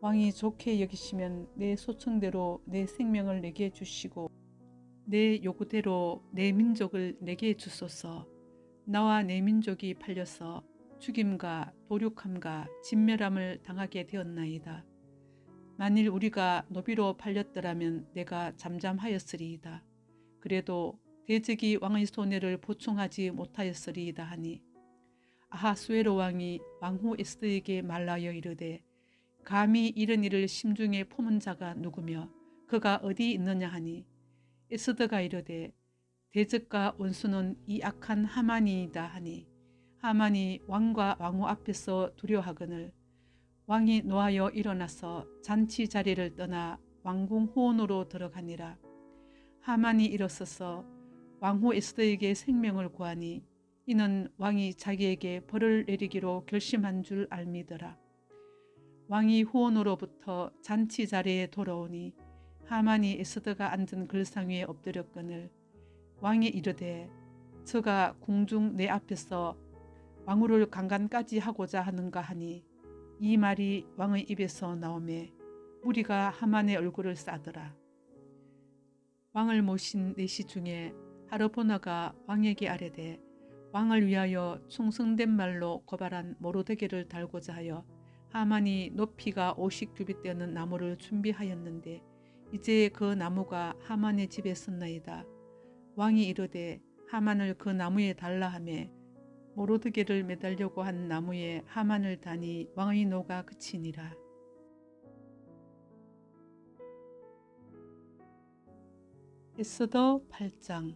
왕이 좋게 여기시면 내 소청대로 내 생명을 내게 주시고 내 요구대로 내 민족을 내게 주소서. 나와 내 민족이 팔려서 죽임과 도륙함과 진멸함을 당하게 되었나이다. 만일 우리가 노비로 팔렸더라면 내가 잠잠하였으리이다. 그래도 대적이 왕의 손해를 보충하지 못하였으리이다 하니 아하수에로 왕이 왕후 에스더에게 말하여 이르되 감히 이런 일을 심중에 품은 자가 누구며 그가 어디 있느냐 하니 에스더가 이르되 대적과 원수는 이 악한 하만이이다 하니 하만이 왕과 왕후 앞에서 두려워하거늘 왕이 노하여 일어나서 잔치 자리를 떠나 왕궁 후원으로 들어가니라. 하만이 일어서서 왕후 에스더에게 생명을 구하니 이는 왕이 자기에게 벌을 내리기로 결심한 줄 알미더라. 왕이 후원으로부터 잔치 자리에 돌아오니 하만이 에스더가 앉은 글상 위에 엎드렸거늘 왕이 이르되 저가 궁중 내 앞에서 왕후를 강간까지 하고자 하는가 하니 이 말이 왕의 입에서 나오매 무리가 하만의 얼굴을 싸더라. 왕을 모신 내시 중에 하르보나가 왕에게 아뢰되 왕을 위하여 충성된 말로 고발한 모로데게를 달고자 하여 하만이 높이가 50규빗 되는 나무를 준비하였는데 이제 그 나무가 하만의 집에 섰나이다. 왕이 이르되 하만을 그 나무에 달라 하며 모로드게를 매달려고 한 나무에 하만을 다니 왕의 노가 그치니라. 에스더 8장.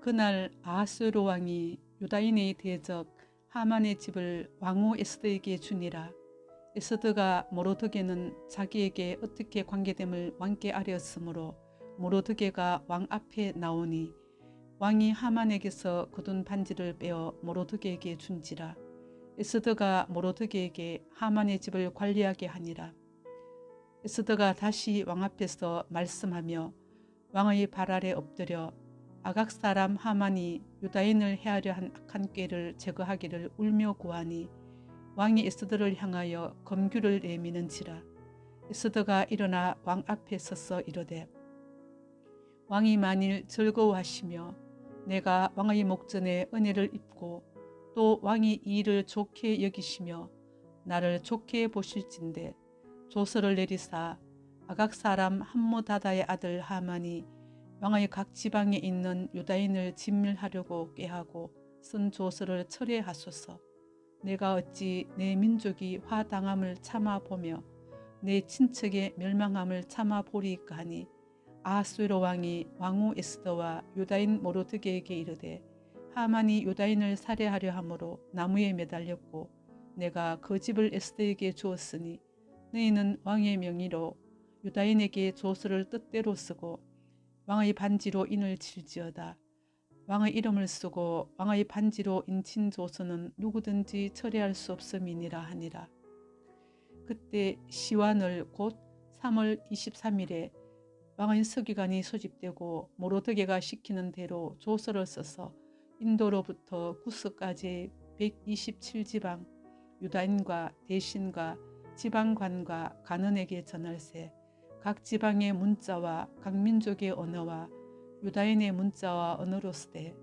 그날 아하수에로 왕이 유다인의 대적 하만의 집을 왕후 에스더에게 주니라. 에스더가 모로드게는 자기에게 어떻게 관계됨을 왕께 아뢰었으므로 모로드게가 왕 앞에 나오니 왕이 하만에게서 거둔 반지를 빼어 모로드게에게 준지라. 에스더가 모로드게에게 하만의 집을 관리하게 하니라. 에스더가 다시 왕 앞에서 말씀하며 왕의 발 아래 엎드려 아각 사람 하만이 유다인을 해하려 한 악한 꾀를 제거하기를 울며 구하니 왕이 에스더를 향하여 검규를 내미는지라. 에스더가 일어나 왕 앞에 서서 이르되 왕이 만일 즐거워하시며 내가 왕의 목전에 은혜를 입고 또 왕이 이 일을 좋게 여기시며 나를 좋게 보실진대 조서를 내리사 아각 사람 함무다다의 아들 하만이 왕의 각 지방에 있는 유다인을 진멸하려고 꾀하고 쓴 조서를 철회하소서. 내가 어찌 내 민족이 화당함을 참아보며 내 친척의 멸망함을 참아보리이까 하니 아하수에로 왕이 왕후 에스더와 유다인 모로드게에게 이르되 하만이 유다인을 살해하려 함으로 나무에 매달렸고 내가 그 집을 에스더에게 주었으니 너희는 왕의 명의로 유다인에게 조서를 뜻대로 쓰고 왕의 반지로 인을 칠지어다. 왕의 이름을 쓰고 왕의 반지로 인친 조서는 누구든지 철회할 수 없음이니라 하니라. 그때 시완을 곧 3월 23일에 왕의 서기관이 소집되고 모로드게가 시키는 대로 조서를 써서 인도로부터 구스까지 127지방 유다인과 대신과 지방관과 간원에게 전할세. 각 지방의 문자와 각 민족의 언어와 유다인의 문자와 언어로 쓰되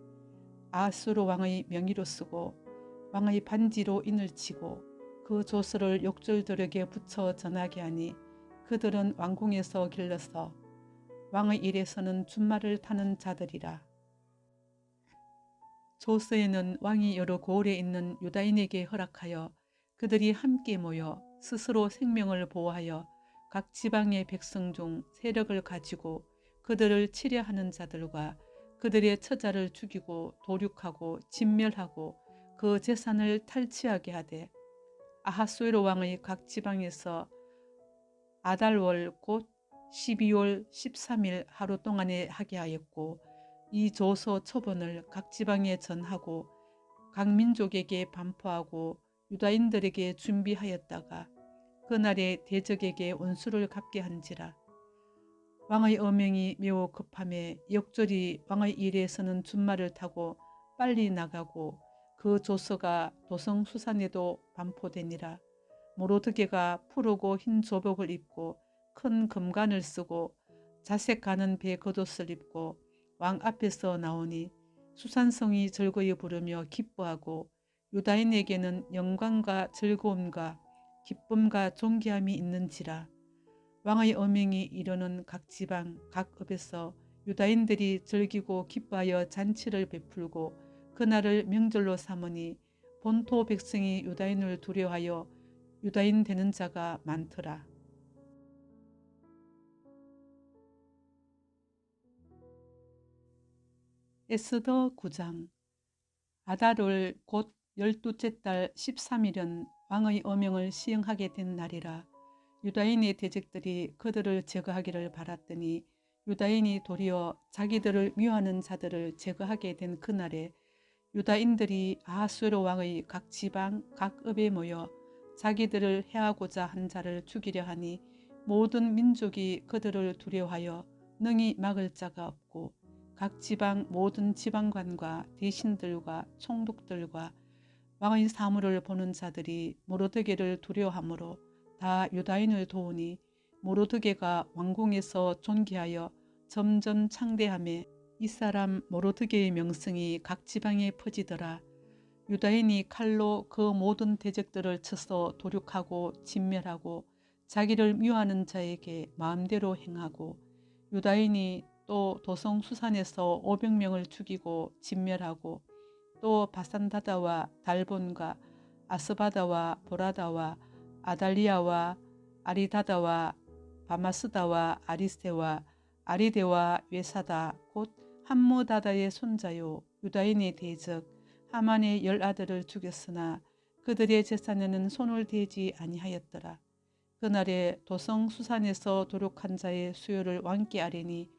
아하수로 왕의 명의로 쓰고 왕의 반지로 인을 치고 그 조서를 욕절들에게 붙여 전하게 하니 그들은 왕궁에서 길러서 왕의 일에서는 준말을 타는 자들이라. 조서에는 왕이 여러 고을에 있는 유다인에게 허락하여 그들이 함께 모여 스스로 생명을 보호하여 각 지방의 백성 중 세력을 가지고 그들을 치려하는 자들과 그들의 처자를 죽이고 도륙하고 진멸하고 그 재산을 탈취하게 하되 아하수에로 왕의 각 지방에서 아달월 곧 12월 13일 하루 동안에 하게 하였고 이 조서 처분을 각 지방에 전하고 각 민족에게 반포하고 유다인들에게 준비하였다가 그날에 대적에게 원수를 갚게 한지라. 왕의 어명이 매우 급함에 역졸이 왕의 일에서는 준말을 타고 빨리 나가고 그 조서가 도성수산에도 반포되니라. 모로드게가 푸르고 흰 조복을 입고 큰 금관을 쓰고 자색 가는 배 겉옷을 입고 왕 앞에서 나오니 수산성이 즐거이 부르며 기뻐하고 유다인에게는 영광과 즐거움과 기쁨과 존귀함이 있는지라. 왕의 어명이 이르는 각 지방 각 읍에서 유다인들이 즐기고 기뻐하여 잔치를 베풀고 그날을 명절로 삼으니 본토 백성이 유다인을 두려워하여 유다인 되는 자가 많더라. 에스더 9장. 아달월 곧 12째 달 13일은 왕의 어명을 시행하게 된 날이라. 유다인의 대적들이 그들을 제거하기를 바랐더니 유다인이 도리어 자기들을 미워하는 자들을 제거하게 된 그날에 유다인들이 아하수에로 왕의 각 지방 각 읍에 모여 자기들을 해하고자 한 자를 죽이려 하니 모든 민족이 그들을 두려워하여 능히 막을 자가 없고 각 지방 모든 지방관과 대신들과 총독들과 왕의 사물을 보는 자들이 모로드게를 두려워하므로 다 유다인을 도우니 모로드게가 왕궁에서 존귀하여 점점 창대하며 이 사람 모로드게의 명성이 각 지방에 퍼지더라. 유다인이 칼로 그 모든 대적들을 쳐서 도륙하고 진멸하고 자기를 미워하는 자에게 마음대로 행하고 유다인이 또 도성 수산에서 500명을 죽이고 진멸하고 또 바산다다와 달본과 아스바다와 보라다와 아달리아와 아리다다와 바마스다와 아리세와 아리데와 외사다 곧 함무다다의 손자요 유다인의 대적 하만의 10아들을 죽였으나 그들의 재산에는 손을 대지 아니하였더라. 그날에 도성 수산에서 도륙한 자의 수요를 왕께 아뢰니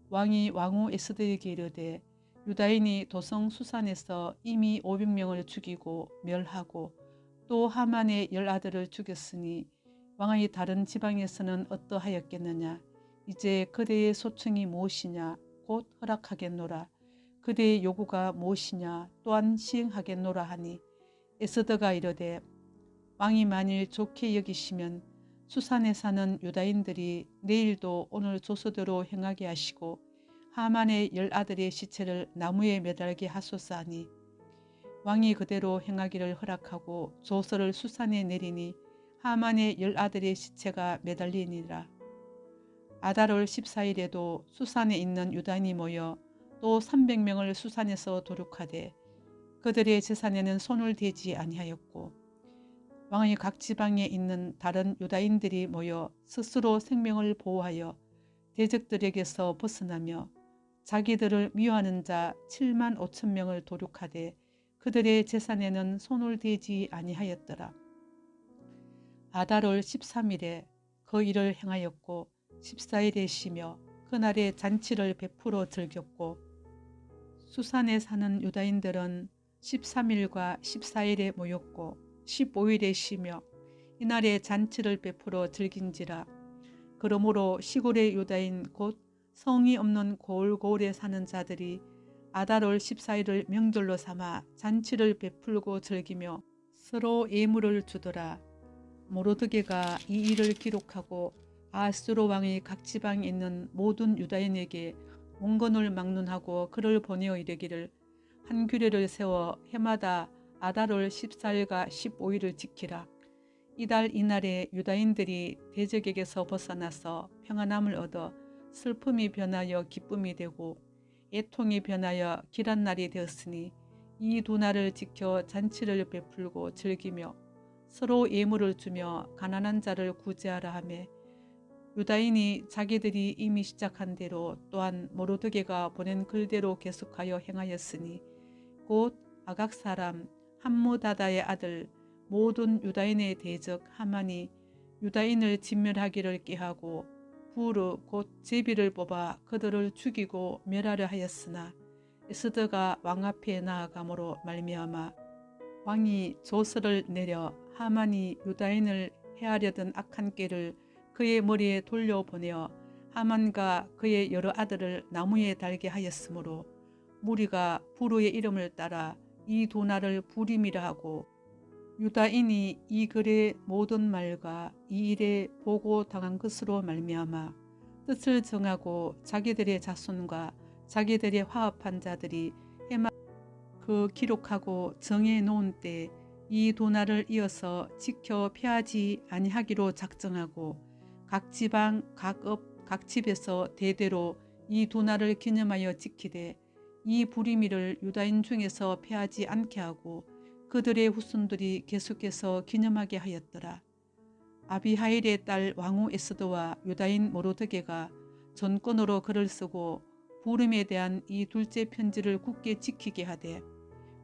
왕이 왕후 에스더에게 이르되 유다인이 도성 수산에서 이미 500명을 죽이고 멸하고 또 하만의 10아들을 죽였으니 왕의 다른 지방에서는 어떠하였겠느냐. 이제 그대의 소청이 무엇이냐 곧 허락하겠노라. 그대의 요구가 무엇이냐 또한 시행하겠노라 하니 에스더가 이르되 왕이 만일 좋게 여기시면 수산에 사는 유다인들이 내일도 오늘 조서대로 행하게 하시고 하만의 10아들의 시체를 나무에 매달게 하소서 하니 왕이 그대로 행하기를 허락하고 조서를 수산에 내리니 하만의 10아들의 시체가 매달리니라. 아달월 14일에도 수산에 있는 유다인이 모여 또 300명을 수산에서 도륙하되 그들의 재산에는 손을 대지 아니하였고 왕의 각 지방에 있는 다른 유다인들이 모여 스스로 생명을 보호하여 대적들에게서 벗어나며 자기들을 미워하는 자 7만 5천 명을 도륙하되 그들의 재산에는 손을 대지 아니하였더라. 아달월 13일에 그 일을 행하였고 14일에 쉬며 그날에 잔치를 베풀어 즐겼고 수산에 사는 유다인들은 13일과 14일에 모였고 15일에 쉬며 이날에 잔치를 베풀어 즐긴지라. 그러므로 시골의 유다인 곧 성이 없는 고을고을에 사는 자들이 아달월 14일을 명절로 삼아 잔치를 베풀고 즐기며 서로 예물을 주더라. 모로드게가 이 일을 기록하고 아하수로 왕의 각 지방에 있는 모든 유다인에게 원건을 막론하고 그를 보내어 이르기를 한 규례를 세워 해마다 아달월 14일과 15일을 지키라. 이달 이날에 유다인들이 대적에게서 벗어나서 평안함을 얻어 슬픔이 변하여 기쁨이 되고 애통이 변하여 길한 날이 되었으니 이 두 날을 지켜 잔치를 베풀고 즐기며 서로 예물을 주며 가난한 자를 구제하라 하며 유다인이 자기들이 이미 시작한 대로 또한 모로드게가 보낸 글대로 계속하여 행하였으니 곧 아각 사람 함무다다의 아들 모든 유다인의 대적 하만이 유다인을 진멸하기를 꾀하고 부르 곧 제비를 뽑아 그들을 죽이고 멸하려 하였으나 에스더가 왕 앞에 나아감으로 말미암아 왕이 조서를 내려 하만이 유다인을 해하려던 악한 꾀를 그의 머리에 돌려보내어 하만과 그의 여러 아들을 나무에 달게 하였으므로 무리가 부르의 이름을 따라 이 두 날을 부림이라 하고 유다인이 이 글의 모든 말과 이 일에 보고 당한 것으로 말미암아 뜻을 정하고 자기들의 자손과 자기들의 화합한 자들이 해마 그 기록하고 정해 놓은 때 이 두 날을 이어서 지켜 폐하지 아니하기로 작정하고 각 지방 각 업 각 집에서 대대로 이 두 날을 기념하여 지키되 이 부리미를 유다인 중에서 폐하지 않게 하고 그들의 후손들이 계속해서 기념하게 하였더라. 아비하일의 딸 왕후 에스더와 유다인 모르드게가 전권으로 글을 쓰고 부름에 대한 이 둘째 편지를 굳게 지키게 하되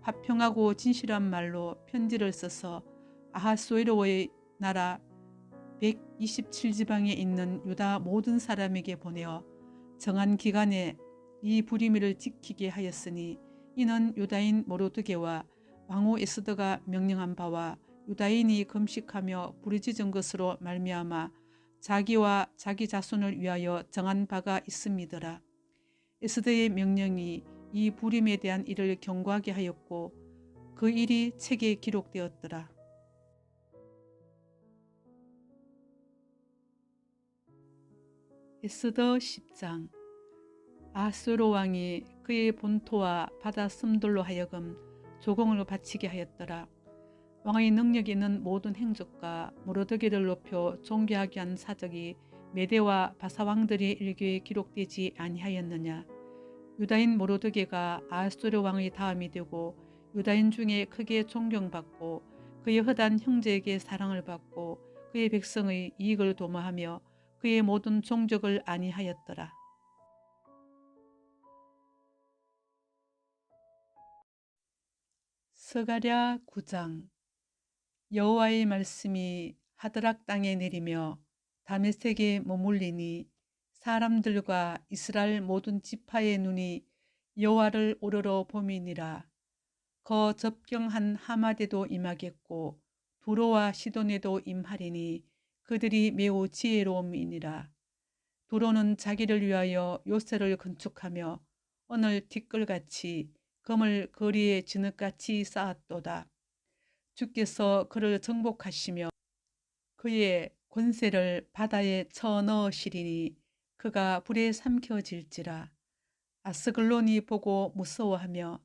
화평하고 진실한 말로 편지를 써서 아하수에로의 나라 127지방에 있는 유다 모든 사람에게 보내어 정한 기간에 이 부리미를 지키게 하였으니 이는 유다인 모르드게와 왕후 에스더가 명령한 바와 유다인이 금식하며 부르짖은 것으로 말미암아 자기와 자기 자손을 위하여 정한 바가 있음이더라. 에스더의 명령이 이 부림에 대한 일을 경고하게 하였고 그 일이 책에 기록되었더라. 에스더 10장. 아하수에로 왕이 그의 본토와 바다 섬들로 하여금 조공을 바치게 하였더라. 왕의 능력 있는 모든 행적과 모르드게를 높여 존귀하게 한 사적이 메대와 바사 왕들의 일기에 기록되지 아니하였느냐. 유다인 모르드게가 아하수에로 왕의 다음이 되고 유다인 중에 크게 존경받고 그의 허단 형제에게 사랑을 받고 그의 백성의 이익을 도모하며 그의 모든 종족을 안위하였더라. 스가랴 9장. 여호와의 말씀이 하드락 땅에 내리며 다메섹에 머물리니 사람들과 이스라엘 모든 지파의 눈이 여호와를 오르러 봄이니라. 거 접경한 하마데도 임하겠고 두로와 시돈에도 임하리니 그들이 매우 지혜로움이니라. 두로는 자기를 위하여 요새를 건축하며 오늘 티끌같이 금을 거리에 진흙같이 쌓았도다. 주께서 그를 정복하시며 그의 권세를 바다에 쳐넣으시리니 그가 불에 삼켜질지라. 아스글론이 보고 무서워하며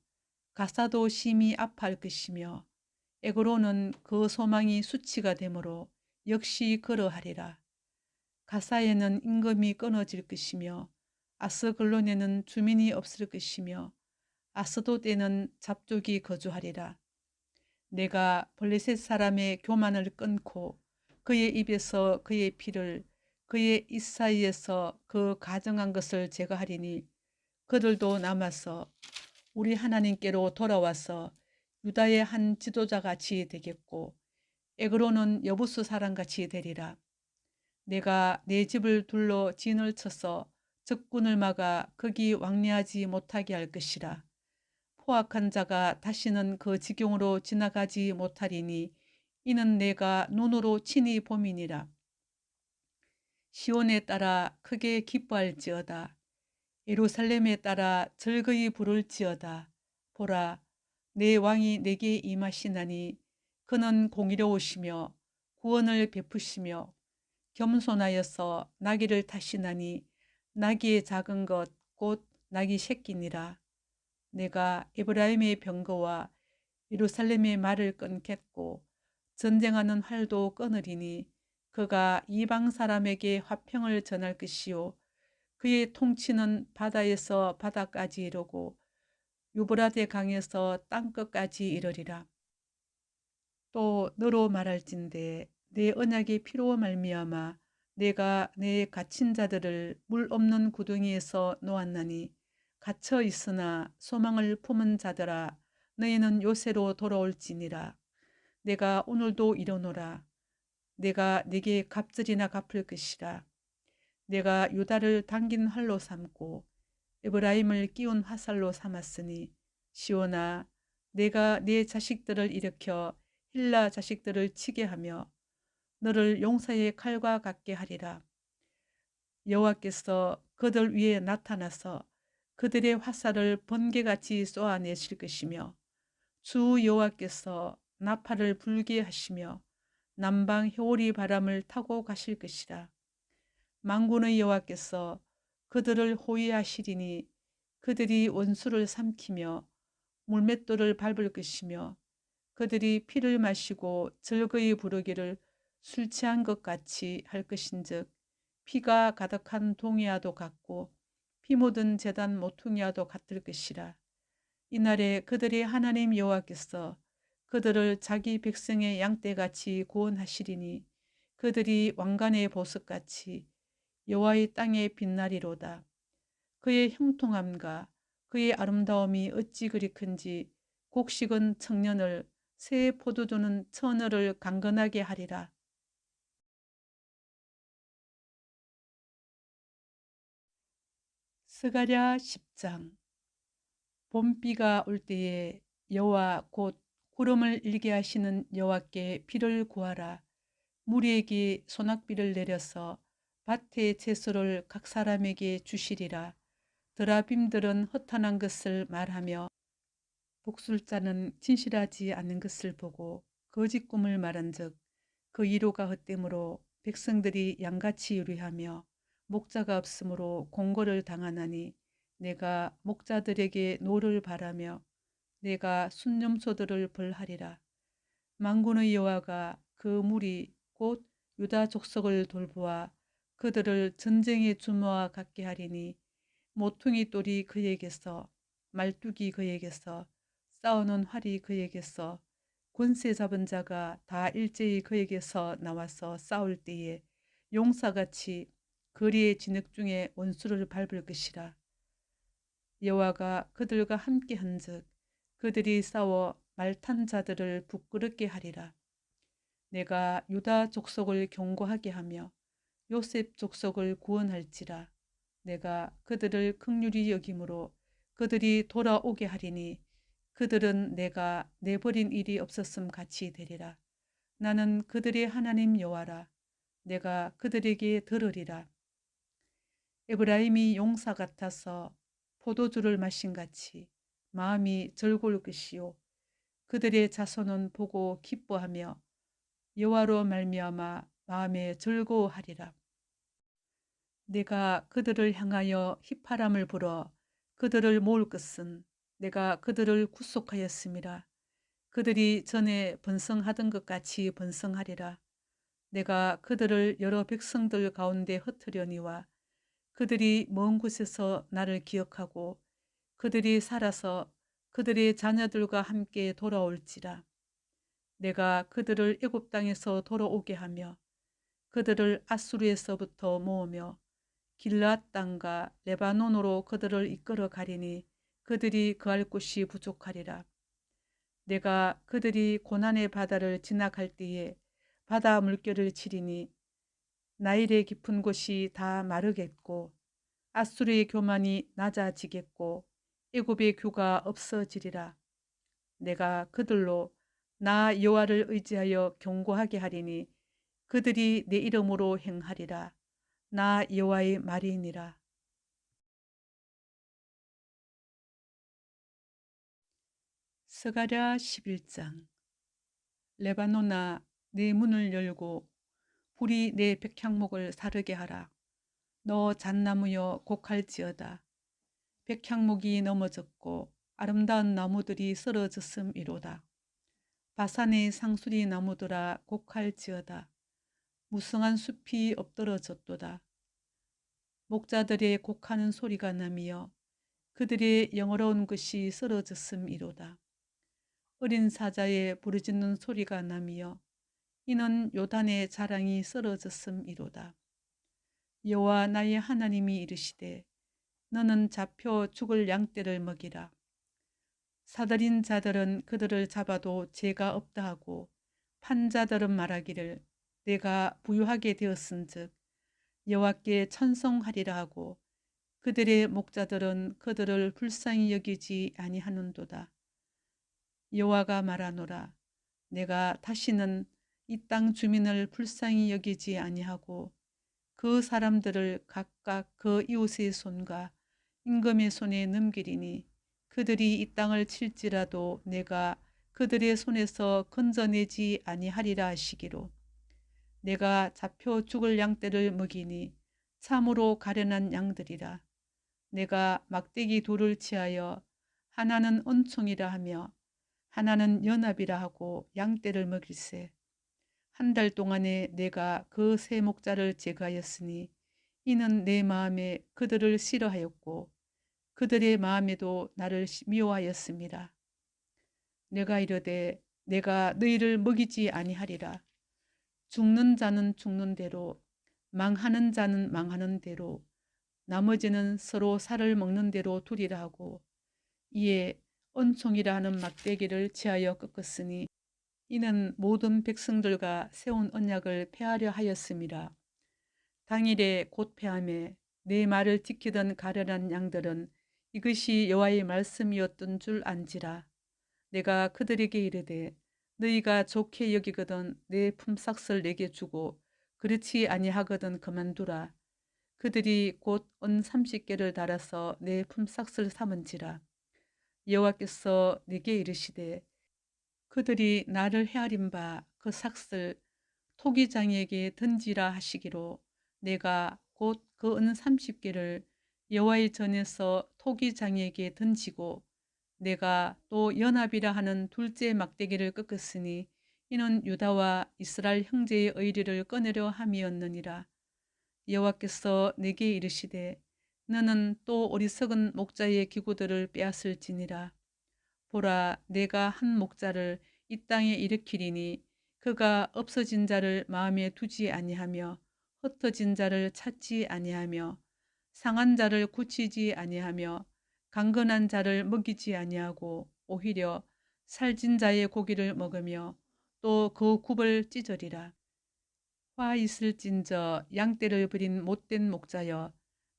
가사도 심히 아파할 것이며 에그로는 그 소망이 수치가 되므로 역시 그러하리라. 가사에는 임금이 끊어질 것이며 아스글론에는 주민이 없을 것이며 아스돗에는 잡족이 거주하리라. 내가 블레셋 사람의 교만을 끊고 그의 입에서 그의 피를 그의 입 사이에서 그 가정한 것을 제거하리니 그들도 남아서 우리 하나님께로 돌아와서 유다의 한 지도자같이 되겠고 에그로는 여부수 사람같이 되리라. 내가 내 집을 둘러 진을 쳐서 적군을 막아 거기 왕래하지 못하게 할 것이라. 포악한 자가 다시는 그 지경으로 지나가지 못하리니 이는 내가 눈으로 친히 봄이니라. 시온에 따라 크게 기뻐할지어다. 예루살렘에 따라 즐거이 부를지어다. 보라, 내 왕이 내게 임하시나니 그는 공의로우시며 구원을 베푸시며 겸손하여서 나귀를 타시나니 나귀의 작은 것 곧 나귀 새끼니라. 내가 에브라임의 병거와 예루살렘의 말을 끊겠고 전쟁하는 활도 끊으리니 그가 이방 사람에게 화평을 전할 것이요 그의 통치는 바다에서 바다까지 이르고 유브라데 강에서 땅끝까지 이르리라. 또 너로 말할진대 내 언약의 피로 말미암아 내가 내 갇힌 자들을 물 없는 구덩이에서 놓았나니 갇혀 있으나 소망을 품은 자들아 너희는 요새로 돌아올지니라. 내가 오늘도 이르노라. 내가 네게 갑절이나 갚을 것이라. 내가 유다를 당긴 활로 삼고 에브라임을 끼운 화살로 삼았으니 시온아, 내가 네 자식들을 일으켜 힐라 자식들을 치게 하며 너를 용사의 칼과 같게 하리라. 여호와께서 그들 위에 나타나서 그들의 화살을 번개같이 쏘아내실 것이며 주 여호와께서 나팔을 불게 하시며 남방 효리 바람을 타고 가실 것이라. 만군의 여호와께서 그들을 호위하시리니 그들이 원수를 삼키며 물맷돌을 밟을 것이며 그들이 피를 마시고 즐거이 부르기를 술 취한 것 같이 할 것인즉 피가 가득한 동이와도 같고 피 묻은 제단 모퉁이와도 같을 것이라. 이날에 그들의 하나님 여호와께서 그들을 자기 백성의 양떼같이 구원하시리니 그들이 왕관의 보석같이 여호와의 땅에 빛나리로다. 그의 형통함과 그의 아름다움이 어찌 그리 큰지 곡식은 청년을 새 포도주는 처녀를 강건하게 하리라. 스가랴 10장. 봄비가 올 때에 여호와 곧 구름을 일게 하시는 여호와께 비를 구하라. 무리에게 소낙비를 내려서 밭의 채소를 각 사람에게 주시리라. 드라빔들은 허탄한 것을 말하며 복술자는 진실하지 않는 것을 보고 거짓 꿈을 말한즉 그 이로가 헛되므로 백성들이 양같이 유리하며 목자가 없으므로 공고를 당하나니 내가 목자들에게 노를 바라며 내가 순념소들을 벌하리라. 만군의 여호와가 그 무리 곧 유다 족속을 돌보아 그들을 전쟁의 주모와 같게 하리니 모퉁이 돌이 그에게서 말뚝이 그에게서 싸우는 활이 그에게서 권세 잡은 자가 다 일제히 그에게서 나와서 싸울 때에 용사같이 거리의 진흙 중에 원수를 밟을 것이라. 여호와가 그들과 함께 한즉 그들이 싸워 말탄 자들을 부끄럽게 하리라. 내가 유다 족속을 경고하게 하며 요셉 족속을 구원할지라. 내가 그들을 긍휼히 여김으로 그들이 돌아오게 하리니 그들은 내가 내버린 일이 없었음 같이 되리라. 나는 그들의 하나님 여호와라. 내가 그들에게 들으리라. 에브라임이 용사 같아서 포도주를 마신 같이 마음이 즐거울 것이요 그들의 자손은 보고 기뻐하며 여호와로 말미암아 마음에 즐거워하리라. 내가 그들을 향하여 휘파람을 불어 그들을 모을 것은 내가 그들을 구속하였음이라. 그들이 전에 번성하던 것 같이 번성하리라. 내가 그들을 여러 백성들 가운데 흩으려니와 그들이 먼 곳에서 나를 기억하고 그들이 살아서 그들의 자녀들과 함께 돌아올지라. 내가 그들을 애굽 땅에서 돌아오게 하며 그들을 아수르에서부터 모으며 길앗 땅과 레바논으로 그들을 이끌어 가리니 그들이 거할 곳이 부족하리라. 내가 그들이 고난의 바다를 지나갈 때에 바다 물결을 치리니 나일의 깊은 곳이 다 마르겠고 아수르의 교만이 낮아지겠고 애굽의 규가 없어지리라. 내가 그들로 나 여호와를 의지하여 경고하게 하리니 그들이 내 이름으로 행하리라. 나 여호와의 말이니라. 스가랴 11장. 레바논아, 내 문을 열고 불이 내 백향목을 사르게 하라. 너 잣나무여 곡할지어다. 백향목이 넘어졌고 아름다운 나무들이 쓰러졌음이로다. 바산의 상수리 나무들아 곡할지어다. 무성한 숲이 엎드러졌도다. 목자들의 곡하는 소리가 나며 그들의 영어로운 것이 쓰러졌음이로다. 어린 사자의 부르짖는 소리가 나며 이는 요단의 자랑이 쓰러졌음이로다. 여호와 나의 하나님이 이르시되 너는 잡혀 죽을 양떼를 먹이라. 사들인 자들은 그들을 잡아도 죄가 없다 하고 판자들은 말하기를 내가 부유하게 되었은즉 여호와께 찬송하리라 하고 그들의 목자들은 그들을 불쌍히 여기지 아니하는도다. 여호와가 말하노라. 내가 다시는 이 땅 주민을 불쌍히 여기지 아니하고 그 사람들을 각각 그 이웃의 손과 임금의 손에 넘기리니 그들이 이 땅을 칠지라도 내가 그들의 손에서 건져내지 아니하리라 하시기로 내가 잡혀 죽을 양떼를 먹이니 참으로 가련한 양들이라. 내가 막대기 둘을 취하여 하나는 은총이라 하며 하나는 연합이라 하고 양떼를 먹일세. 한 달 동안에 내가 그 세 목자를 제거하였으니 이는 내 마음에 그들을 싫어하였고 그들의 마음에도 나를 미워하였습니다. 내가 이르되 내가 너희를 먹이지 아니하리라. 죽는 자는 죽는 대로 망하는 자는 망하는 대로 나머지는 서로 살을 먹는 대로 두리라 하고 이에 은총이라 하는 막대기를 취하여 꺾었으니 이는 모든 백성들과 세운 언약을 폐하려 하였음이라. 당일에 곧 폐함에 내 말을 지키던 가련한 양들은 이것이 여호와의 말씀이었던 줄 안지라. 내가 그들에게 이르되 너희가 좋게 여기거든 내 품삯을 내게 주고 그렇지 아니하거든 그만두라. 그들이 곧 은 30개를 달아서 내 품삯을 삼은지라. 여호와께서 내게 이르시되 그들이 나를 헤아린 바 그 삭슬 토기장이에게 던지라 하시기로 내가 곧 그 은 30개를 여호와의 전에서 토기장이에게 던지고 내가 또 연합이라 하는 둘째 막대기를 꺾었으니 이는 유다와 이스라엘 형제의 의리를 꺼내려 함이었느니라. 여호와께서 내게 이르시되 너는 또 어리석은 목자의 기구들을 빼앗을지니라. 보라 내가 한 목자를 이 땅에 일으키리니 그가 없어진 자를 마음에 두지 아니하며 흩어진 자를 찾지 아니하며 상한 자를 고치지 아니하며 강건한 자를 먹이지 아니하고 오히려 살진 자의 고기를 먹으며 또 그 굽을 찢으리라. 화 있을진저 양떼를 버린 못된 목자여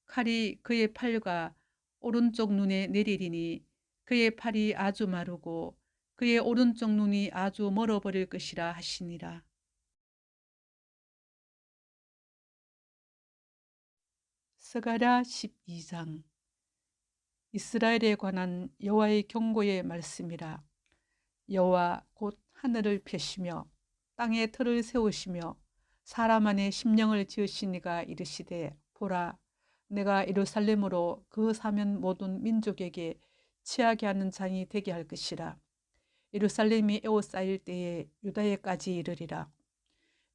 칼이 그의 팔과 오른쪽 눈에 내리리니 그의 팔이 아주 마르고 그의 오른쪽 눈이 아주 멀어버릴 것이라 하시니라. 스가랴 12장. 이스라엘에 관한 여호와의 경고의 말씀이라. 여호와 곧 하늘을 펴시며 땅에 틀을 세우시며 사람 안에 심령을 지으시니가 이르시되 보라 내가 예루살렘으로 그 사면 모든 민족에게 취하게 하는 장이 되게 할 것이라. 예루살렘이 에워싸일 때에 유다에까지 이르리라.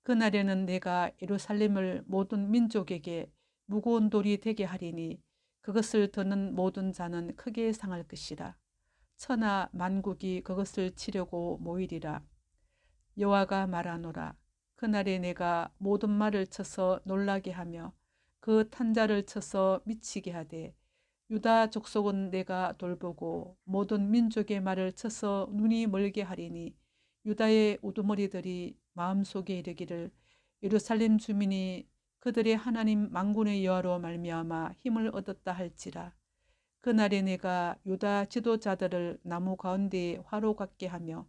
그날에는 내가 예루살렘을 모든 민족에게 무거운 돌이 되게 하리니 그것을 드는 모든 자는 크게 상할 것이라. 천하 만국이 그것을 치려고 모이리라. 여호와가 말하노라. 그날에 내가 모든 말을 쳐서 놀라게 하며 그 탄자를 쳐서 미치게 하되 유다 족속은 내가 돌보고 모든 민족의 말을 쳐서 눈이 멀게 하리니 유다의 우두머리들이 마음속에 이르기를 예루살렘 주민이 그들의 하나님 만군의 여호와로 말미암아 힘을 얻었다 할지라. 그날에 내가 유다 지도자들을 나무 가운데에 화로 같게 하며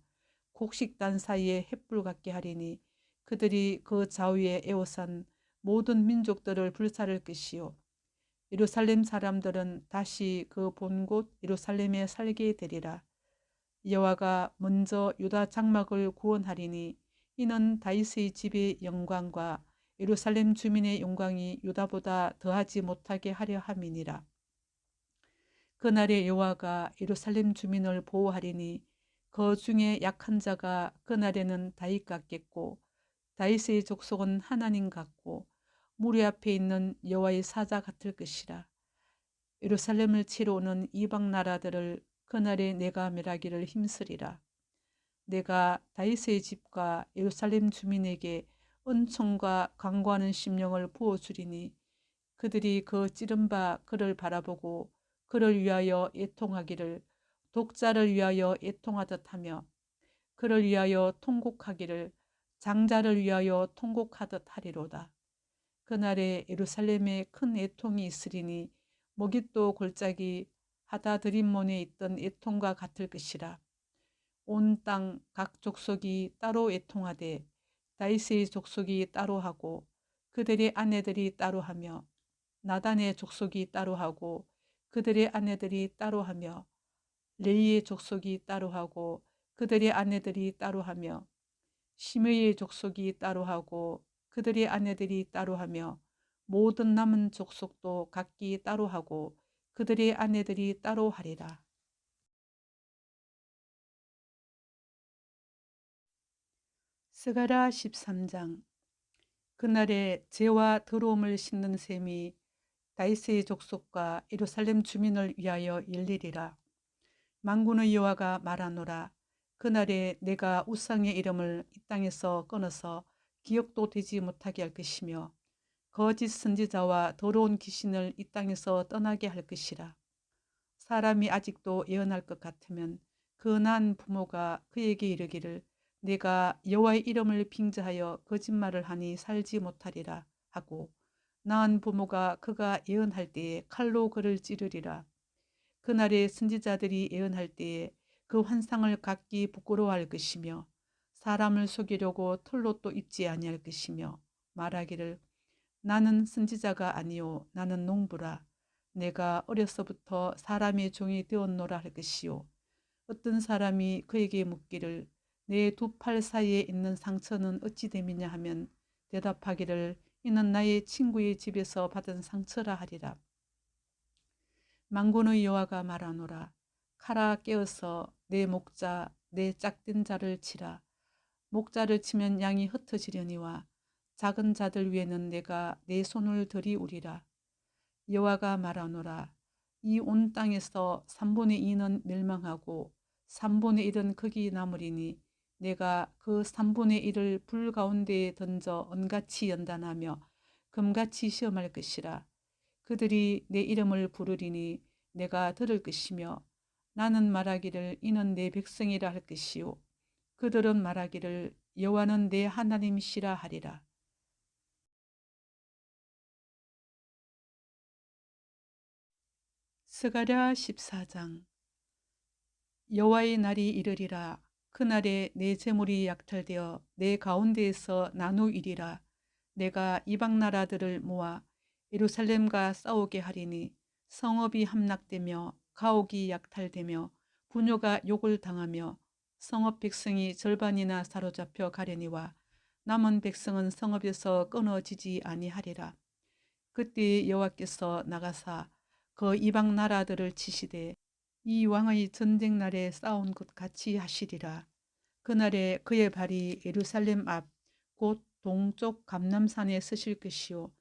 곡식단 사이에 횃불 같게 하리니 그들이 그 좌우에 에워싼 모든 민족들을 불사를 것이요 예루살렘 사람들은 다시 그 본 곳 예루살렘에 살게 되리라. 여호와가 먼저 유다 장막을 구원하리니 이는 다윗의 집의 영광과 예루살렘 주민의 영광이 유다보다 더하지 못하게 하려 함이니라. 그날에 여호와가 예루살렘 주민을 보호하리니 그 중에 약한 자가 그날에는 다윗 같겠고 다윗의 족속은 하나님 같고 무리 앞에 있는 여호와의 사자 같을 것이라. 예루살렘을 치러 오는 이방 나라들을 그날에 내가 멸하기를 힘쓰리라. 내가 다윗의 집과 예루살렘 주민에게 은총과 강구하는 심령을 부어주리니 그들이 그 찌른 바 그를 바라보고 그를 위하여 애통하기를 독자를 위하여 애통하듯 하며 그를 위하여 통곡하기를 장자를 위하여 통곡하듯 하리로다. 그날에 예루살렘에 큰 애통이 있으리니 모깃도 골짜기 하다 드림몬에 있던 애통과 같을 것이라. 온 땅 각 족속이 따로 애통하되 다윗의 족속이 따로 하고 그들의 아내들이 따로 하며 나단의 족속이 따로 하고 그들의 아내들이 따로 하며 레이의 족속이 따로 하고 그들의 아내들이 따로 하며 시므이의 족속이 따로 하고 그들의 아내들이 따로 하며 모든 남은 족속도 각기 따로 하고 그들의 아내들이 따로 하리라. 스가랴 13장. 그날에 죄와 더러움을 씻는 셈이 다윗의 족속과 예루살렘 주민을 위하여 열리리라. 만군의 여호와가 말하노라. 그날에 내가 우상의 이름을 이 땅에서 끊어서 기억도 되지 못하게 할 것이며 거짓 선지자와 더러운 귀신을 이 땅에서 떠나게 할 것이라. 사람이 아직도 예언할 것 같으면 그 난 부모가 그에게 이르기를 내가 여호와의 이름을 빙자하여 거짓말을 하니 살지 못하리라 하고 낳은 부모가 그가 예언할 때에 칼로 그를 찌르리라. 그날에 선지자들이 예언할 때에 그 환상을 갖기 부끄러워할 것이며 사람을 속이려고 털로 입지 아니할 것이며 말하기를 나는 선지자가 아니요 나는 농부라. 내가 어려서부터 사람의 종이 되었노라 할 것이요. 어떤 사람이 그에게 묻기를 내 두 팔 사이에 있는 상처는 어찌 됨이냐 하면 대답하기를 이는 나의 친구의 집에서 받은 상처라 하리라. 만군의 여호와가 말하노라. 칼아 깨어서 내 목자 내 짝된 자를 치라. 목자를 치면 양이 흩어지려니와 작은 자들 위에는 내가 내 손을 들이우리라. 여호와가 말하노라. 이 온 땅에서 3분의 2는 멸망하고 3분의 1은 거기 남으리니 내가 그 3분의 1을 불 가운데에 던져 언같이 연단하며 금같이 시험할 것이라. 그들이 내 이름을 부르리니 내가 들을 것이며 나는 말하기를 이는 내 백성이라 할 것이요 그들은 말하기를 여호와는 내 하나님이시라 하리라. 스가랴 14장. 여호와의 날이 이르리라. 그날에 내 재물이 약탈되어 내 가운데에서 나누이리라. 내가 이방 나라들을 모아 예루살렘과 싸우게 하리니 성읍이 함락되며 가옥이 약탈되며 부녀가 욕을 당하며 성읍 백성이 절반이나 사로잡혀 가려니와 남은 백성은 성읍에서 끊어지지 아니하리라. 그때 여호와께서 나가사 그 이방 나라들을 치시되 이 왕의 전쟁 날에 싸운 것 같이 하시리라. 그날에 그의 발이 예루살렘 앞 곧 동쪽 감람산에 서실 것이요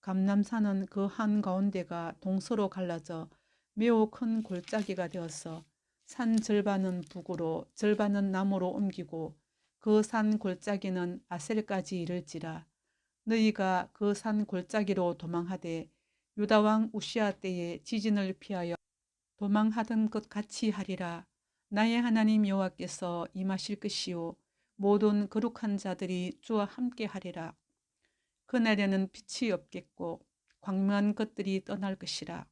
감람산은 그 한가운데가 동서로 갈라져 매우 큰 골짜기가 되어서 산 절반은 북으로 절반은 남으로 옮기고 그 산 골짜기는 아셀까지 이를지라. 너희가 그 산 골짜기로 도망하되 유다 왕 우시아 때에 지진을 피하여 도망하던 것 같이 하리라. 나의 하나님 여호와께서 임하실 것이요 모든 거룩한 자들이 주와 함께 하리라. 그날에는 빛이 없겠고 광명한 것들이 떠날 것이라.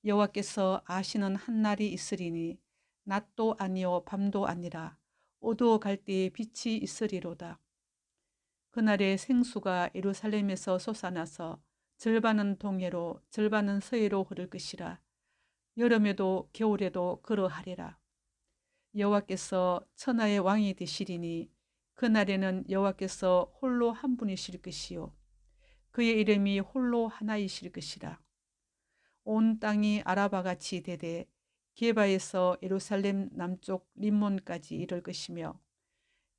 여호와께서 아시는 한 날이 있으리니 낮도 아니요 밤도 아니라 어두워 갈 때에 빛이 있으리로다. 그날에 생수가 예루살렘에서 솟아나서 절반은 동해로 절반은 서해로 흐를 것이라. 여름에도 겨울에도 그러하리라. 여호와께서 천하의 왕이 되시리니 그날에는 여호와께서 홀로 한 분이실 것이요 그의 이름이 홀로 하나이실 것이라. 온 땅이 아라바같이 되되 게바에서 예루살렘 남쪽 림몬까지 이를 것이며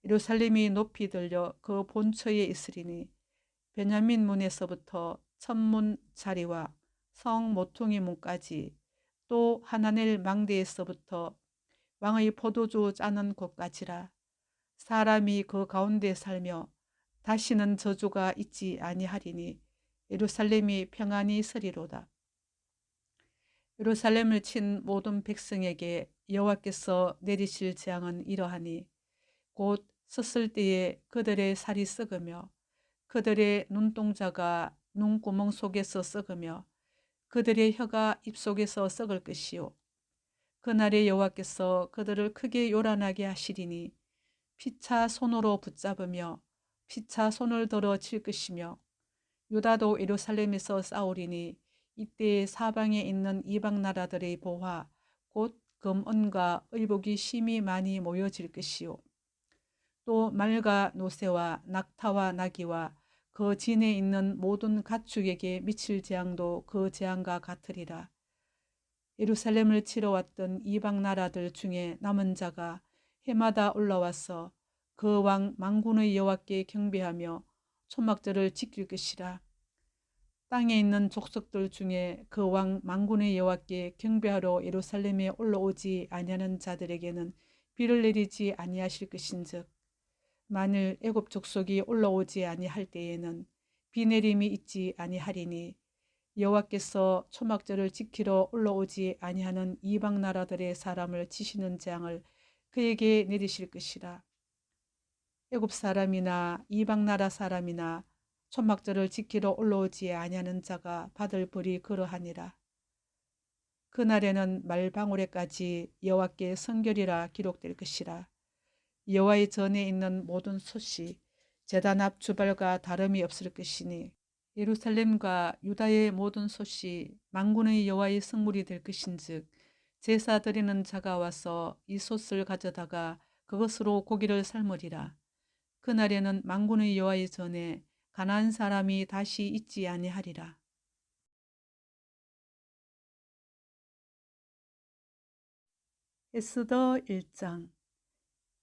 예루살렘이 높이 들려 그 본처에 있으리니 베냐민 문에서부터 천문 자리와 성 모퉁이 문까지 또 하나넬 망대에서부터 왕의 포도주 짜는 곳까지라. 사람이 그 가운데 살며 다시는 저주가 있지 아니하리니 예루살렘이 평안히 서리로다. 예루살렘을 친 모든 백성에게 여호와께서 내리실 재앙은 이러하니 곧 썼을 때에 그들의 살이 썩으며 그들의 눈동자가 눈구멍 속에서 썩으며 그들의 혀가 입속에서 썩을 것이요. 그날에 여호와께서 그들을 크게 요란하게 하시리니 피차 손으로 붙잡으며 피차 손을 들어 칠 것이며 유다도 예루살렘에서 싸우리니 이때에 사방에 있는 이방 나라들의 보화 곧 금은과 의복이 심히 많이 모여질 것이요. 또 말과 노새와 낙타와 나귀와 그 진에 있는 모든 가축에게 미칠 재앙도 그 재앙과 같으리라. 예루살렘을 치러 왔던 이방 나라들 중에 남은 자가 해마다 올라와서 그 왕 만군의 여호와께 경배하며 초막절을 지킬 것이라. 땅에 있는 족속들 중에 그 왕 만군의 여호와께 경배하러 예루살렘에 올라오지 아니하는 자들에게는 비를 내리지 아니하실 것인즉 만일 애굽 족속이 올라오지 아니할 때에는 비 내림이 있지 아니하리니 여호와께서 초막절을 지키러 올라오지 아니하는 이방 나라들의 사람을 치시는 재앙을 그에게 내리실 것이라. 애굽 사람이나 이방 나라 사람이나 초막절을 지키러 올라오지 아니하는 자가 받을 벌이 그러하니라. 그날에는 말방울에까지 여호와께 성결이라 기록될 것이라. 여호와의 전에 있는 모든 솥이 제단 앞 주발과 다름이 없을 것이니 예루살렘과 유다의 모든 솥이 만군의 여호와의 성물이 될 것인즉 제사 드리는 자가 와서 이 솥을 가져다가 그것으로 고기를 삶으리라. 그날에는 만군의 여호와의 전에 가나안 사람이 다시 있지 아니하리라. 에스더 1장.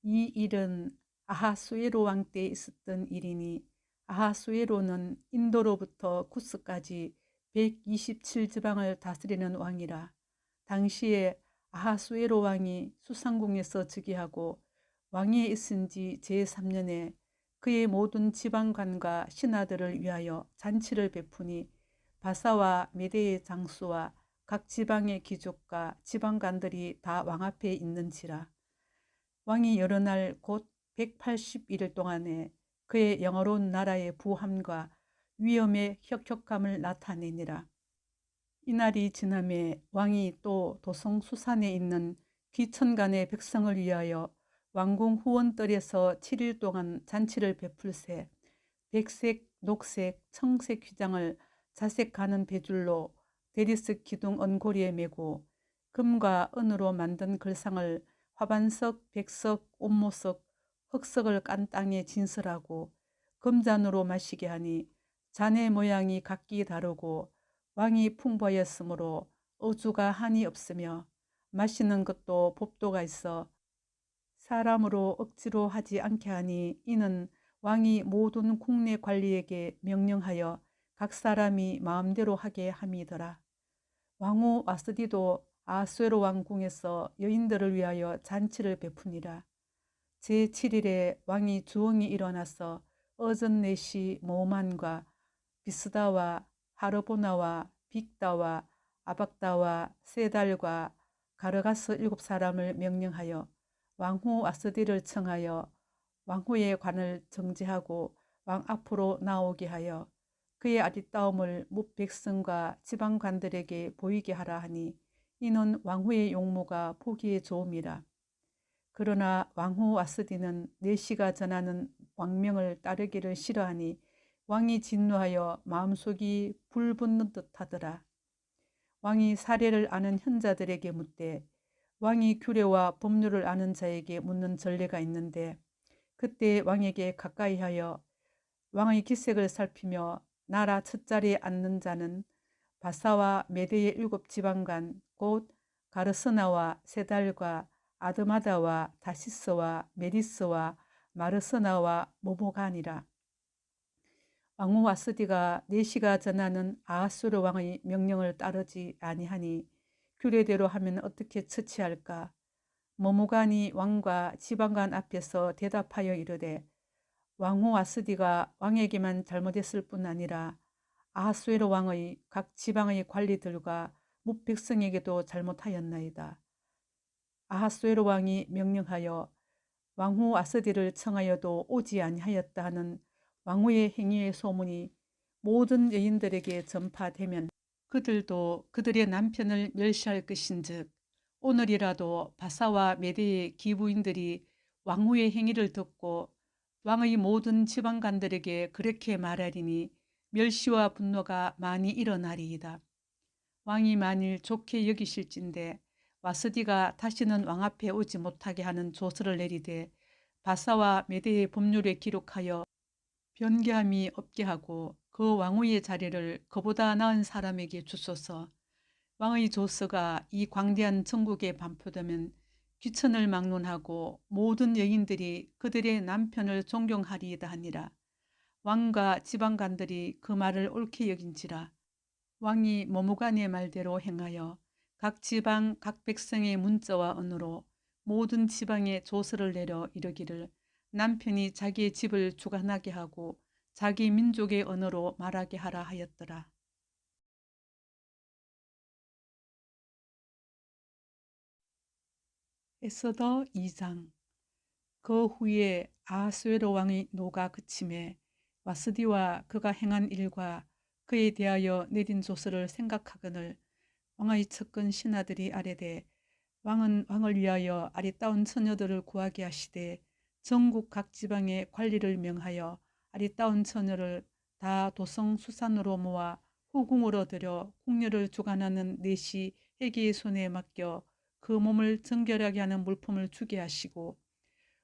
이 일은 아하수에로 왕 때 있었던 일이니 아하수에로는 인도로부터 쿠스까지 127지방을 다스리는 왕이라. 당시에 아하수에로 왕이 수상궁에서 즉위하고 왕위에 있은 지 제3년에 그의 모든 지방관과 신하들을 위하여 잔치를 베푸니 바사와 메대의 장수와 각 지방의 귀족과 지방관들이 다 왕 앞에 있는지라. 왕이 여러 날 곧 181일 동안에 그의 영화로운 나라의 부함과 위엄의 혁혁함을 나타내니라. 이날이 지남에 왕이 또 도성 수산에 있는 귀천간의 백성을 위하여 왕궁 후원뜰에서 7일 동안 잔치를 베풀세 백색, 녹색, 청색 휘장을 자색하는 배줄로 대리석 기둥 언고리에 메고 금과 은으로 만든 글상을 화반석, 백석, 옥모석, 흑석을 깐 땅에 진설하고 금잔으로 마시게 하니 잔의 모양이 각기 다르고 왕이 풍부하였으므로 어주가 한이 없으며 마시는 것도 법도가 있어 사람으로 억지로 하지 않게 하니 이는 왕이 모든 국내 관리에게 명령하여 각 사람이 마음대로 하게 함이더라. 왕후 와스디도 아수에로 왕궁에서 여인들을 위하여 잔치를 베푸니라. 제7일에 왕이 주엉이 일어나서 어전넷이 모만과 비스다와 하르보나와 빅다와 아박다와 세달과 가르가스 7사람을 명령하여 왕후 와스디를 청하여 왕후의 관을 정지하고 왕 앞으로 나오게 하여 그의 아리따움을 뭇 백성과 지방관들에게 보이게 하라 하니 이는 왕후의 용모가 보기에 좋음이라. 그러나 왕후 와스디는 내시가 전하는 왕명을 따르기를 싫어하니 왕이 진노하여 마음속이 불붙는 듯하더라. 왕이 사례를 아는 현자들에게 묻되 왕이 규례와 법률을 아는 자에게 묻는 전례가 있는데 그때 왕에게 가까이하여 왕의 기색을 살피며 나라 첫자리에 앉는 자는 바사와 메대의 7지방간 곧 가르스나와 세달과 아드마다와 다시스와 메리스와 마르스나와 모모간이라. 왕후 와스디가 내시가 전하는 아하수르 왕의 명령을 따르지 아니하니 규례대로 하면 어떻게 처치할까? 모모간이 왕과 지방관 앞에서 대답하여 이르되 왕후 와스디가 왕에게만 잘못했을 뿐 아니라 아하수에로 왕의 각 지방의 관리들과 뭇백성에게도 잘못하였나이다. 아하수에로 왕이 명령하여 왕후 아스디를 청하여도 오지 아니하였다 하는 왕후의 행위의 소문이 모든 여인들에게 전파되면 그들도 그들의 남편을 멸시할 것인즉 오늘이라도 바사와 메대의 기부인들이 왕후의 행위를 듣고 왕의 모든 지방관들에게 그렇게 말하리니 멸시와 분노가 많이 일어나리이다. 왕이 만일 좋게 여기실진대 와스디가 다시는 왕 앞에 오지 못하게 하는 조서를 내리되 바사와 메대의 법률에 기록하여 변개함이 없게 하고 그 왕후의 자리를 그보다 나은 사람에게 주소서. 왕의 조서가 이 광대한 전국에 반포되면 귀천을 막론하고 모든 여인들이 그들의 남편을 존경하리이다 하니라. 왕과 지방관들이 그 말을 옳게 여긴지라. 왕이 머무간의 말대로 행하여 각 지방 각 백성의 문자와 언어로 모든 지방에 조서를 내려 이르기를 남편이 자기의 집을 주관하게 하고 자기 민족의 언어로 말하게 하라 하였더라. 에스더 2장. 그 후에 아하수에로 왕의 노가 그침에 와스디와 그가 행한 일과 그에 대하여 내린 조서를 생각하거늘 왕의 측근 신하들이 아뢰되 왕은 왕을 위하여 아리따운 처녀들을 구하게 하시되 전국 각 지방에 관리를 명하여 아리따운 처녀를 다 도성 수산으로 모아 후궁으로 들여 궁녀를 주관하는 내시 해계의 손에 맡겨 그 몸을 정결하게 하는 물품을 주게 하시고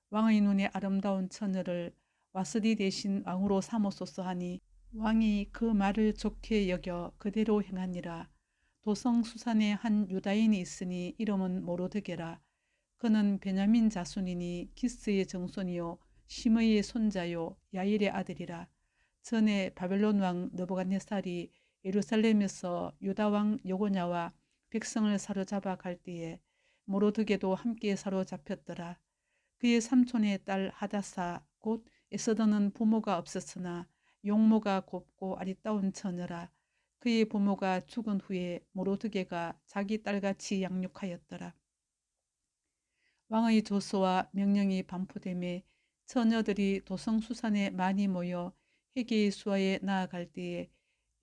왕의 눈에 아름다운 처녀를 와스디 대신 왕으로 삼으소서 하니 왕이 그 말을 좋게 여겨 그대로 행하니라. 도성 수산에 한 유다인이 있으니 이름은 모로드게라. 그는 베냐민 자손이니 기스의 정손이요 시므이의 손자요 야일의 아들이라. 전에 바벨론 왕 느부갓네살이 예루살렘에서 유다 왕 여고냐와 백성을 사로잡아 갈 때에 모로드게도 함께 사로잡혔더라. 그의 삼촌의 딸 하다사 곧 에스더는 부모가 없었으나 용모가 곱고 아리따운 처녀라. 그의 부모가 죽은 후에 모로드게가 자기 딸같이 양육하였더라. 왕의 조서와 명령이 반포됨에 처녀들이 도성수산에 많이 모여 해계의 수하에 나아갈 때에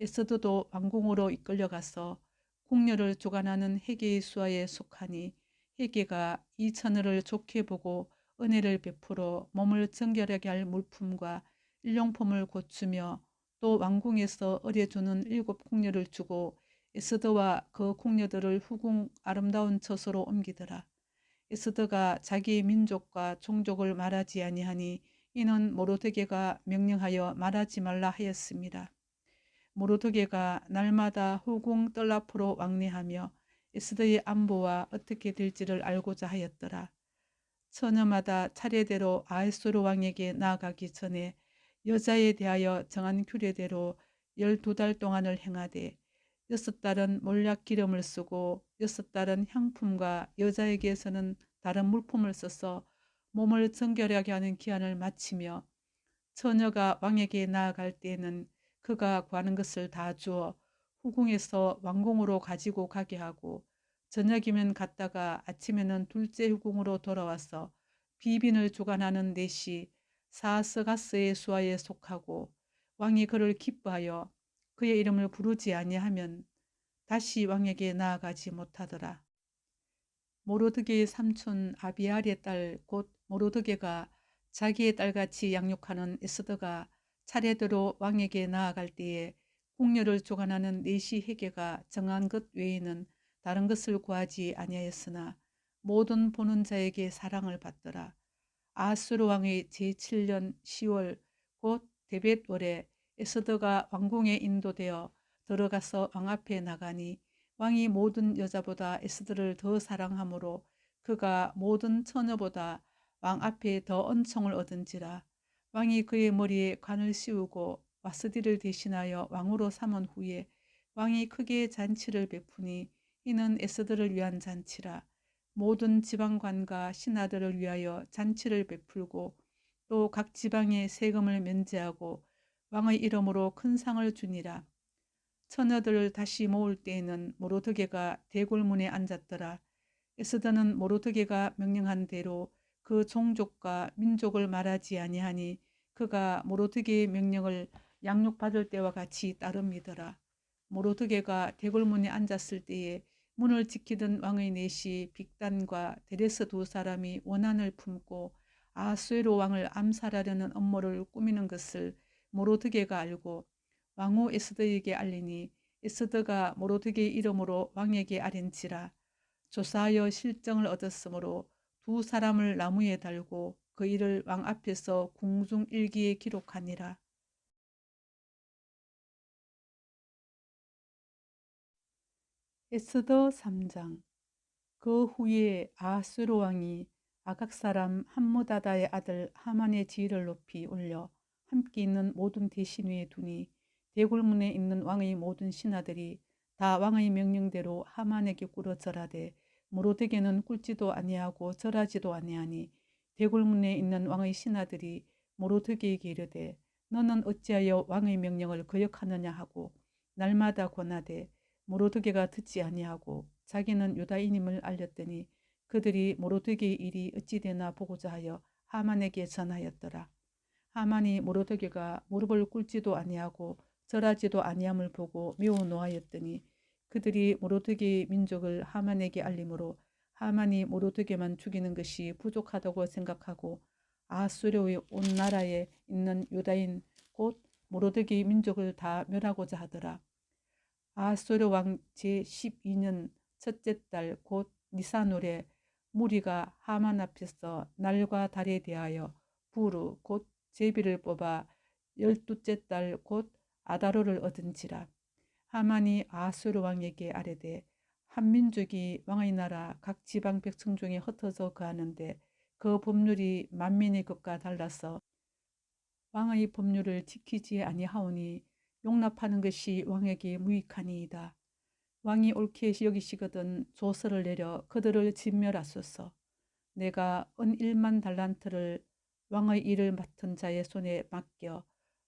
에스더도 왕궁으로 이끌려가서 궁녀를 주관하는 해계의 수하에 속하니 해계가 이 처녀를 좋게 보고 은혜를 베풀어 몸을 정결하게 할 물품과 일용품을 고추며 또 왕궁에서 의뢰주는 7 궁녀를 주고 에스더와 그 궁녀들을 후궁 아름다운 처소로 옮기더라. 에스더가 자기 민족과 종족을 말하지 아니하니 이는 모로드게가 명령하여 말하지 말라 하였습니다. 모로드게가 날마다 후궁 뜰 앞으로 왕래하며 에스더의 안보와 어떻게 될지를 알고자 하였더라. 처녀마다 차례대로 아하수에로 왕에게 나아가기 전에 여자에 대하여 정한 규례대로 12달 동안을 행하되 6달은 몰약 기름을 쓰고 6달은 향품과 여자에게서는 다른 물품을 써서 몸을 정결하게 하는 기한을 마치며 처녀가 왕에게 나아갈 때에는 그가 구하는 것을 다 주어 후궁에서 왕궁으로 가지고 가게 하고 저녁이면 갔다가 아침에는 둘째 후궁으로 돌아와서 비빈을 주관하는 넷이 사스가스의 수하에 속하고 왕이 그를 기뻐하여 그의 이름을 부르지 아니하면 다시 왕에게 나아가지 못하더라. 모로드게의 삼촌 아비알의 딸 곧 모로드게가 자기의 딸같이 양육하는 에스더가 차례대로 왕에게 나아갈 때에 궁녀를 주관하는 내시 해계가 정한 것 외에는 다른 것을 구하지 아니하였으나 모든 보는 자에게 사랑을 받더라. 아하수르 왕의 제7년 10월 곧 데벳월에 에스더가 왕궁에 인도되어 들어가서 왕 앞에 나가니 왕이 모든 여자보다 에스더를 더 사랑하므로 그가 모든 처녀보다 왕 앞에 더恩寵을 얻은지라. 왕이 그의 머리에 관을 씌우고 와스디를 대신하여 왕으로 삼은 후에 왕이 크게 잔치를 베푸니 이는 에스더를 위한 잔치라. 모든 지방관과 신하들을 위하여 잔치를 베풀고 또 각 지방에 세금을 면제하고 왕의 이름으로 큰 상을 주니라. 처녀들을 다시 모을 때에는 모로드게가 대궐문에 앉았더라. 에스더는 모로드게가 명령한 대로 그 종족과 민족을 말하지 아니하니 그가 모로드게의 명령을 양육받을 때와 같이 따릅니더라. 모로드게가 대궐문에 앉았을 때에 문을 지키던 왕의 넷이 빅단과 데레스 두 사람이 원한을 품고 아수에로 왕을 암살하려는 음모를 꾸미는 것을 모로드게가 알고 왕후 에스더에게 알리니 에스더가 모로드게의 이름으로 왕에게 아뢰니라. 조사하여 실정을 얻었으므로 두 사람을 나무에 달고 그 일을 왕 앞에서 궁중일기에 기록하니라. 에스더 3장. 그 후에 아수르 왕이 아각 사람 함므다다의 아들 하만의 지위를 높이 올려 함께 있는 모든 대신 위에 두니 대궐문에 있는 왕의 모든 신하들이 다 왕의 명령대로 하만에게 꿇어 절하되 모로데게는 꿇지도 아니하고 절하지도 아니하니 대궐문에 있는 왕의 신하들이 모로데게에게 이르되 너는 어찌하여 왕의 명령을 거역하느냐 하고 날마다 권하되 모로드게가 듣지 아니하고 자기는 유다인임을 알렸더니 그들이 모로드게의 일이 어찌 되나 보고자 하여 하만에게 전하였더라. 하만이 모로드게가 무릎을 꿇지도 아니하고 절하지도 아니함을 보고 매우 노하였더니 그들이 모로드게의 민족을 하만에게 알림으로 하만이 모로드게만 죽이는 것이 부족하다고 생각하고 아수르의 온 나라에 있는 유다인 곧 모로드게의 민족을 다 멸하고자 하더라. 아수르 왕 제12년 첫째 달 곧 니산월에 무리가 하만 앞에서 날과 달에 대하여 부르 곧 제비를 뽑아 12째 달 곧 아다로를 얻은지라. 하만이 아수르 왕에게 아뢰되 한 민족이 왕의 나라 각 지방 백성 중에 흩어져 거하는데 그 법률이 만민의 것과 달라서 왕의 법률을 지키지 아니하오니 용납하는 것이 왕에게 무익하니이다. 왕이 옳게 여기시거든 조서를 내려 그들을 진멸하소서. 내가 은 1만 달란트를 왕의 일을 맡은 자의 손에 맡겨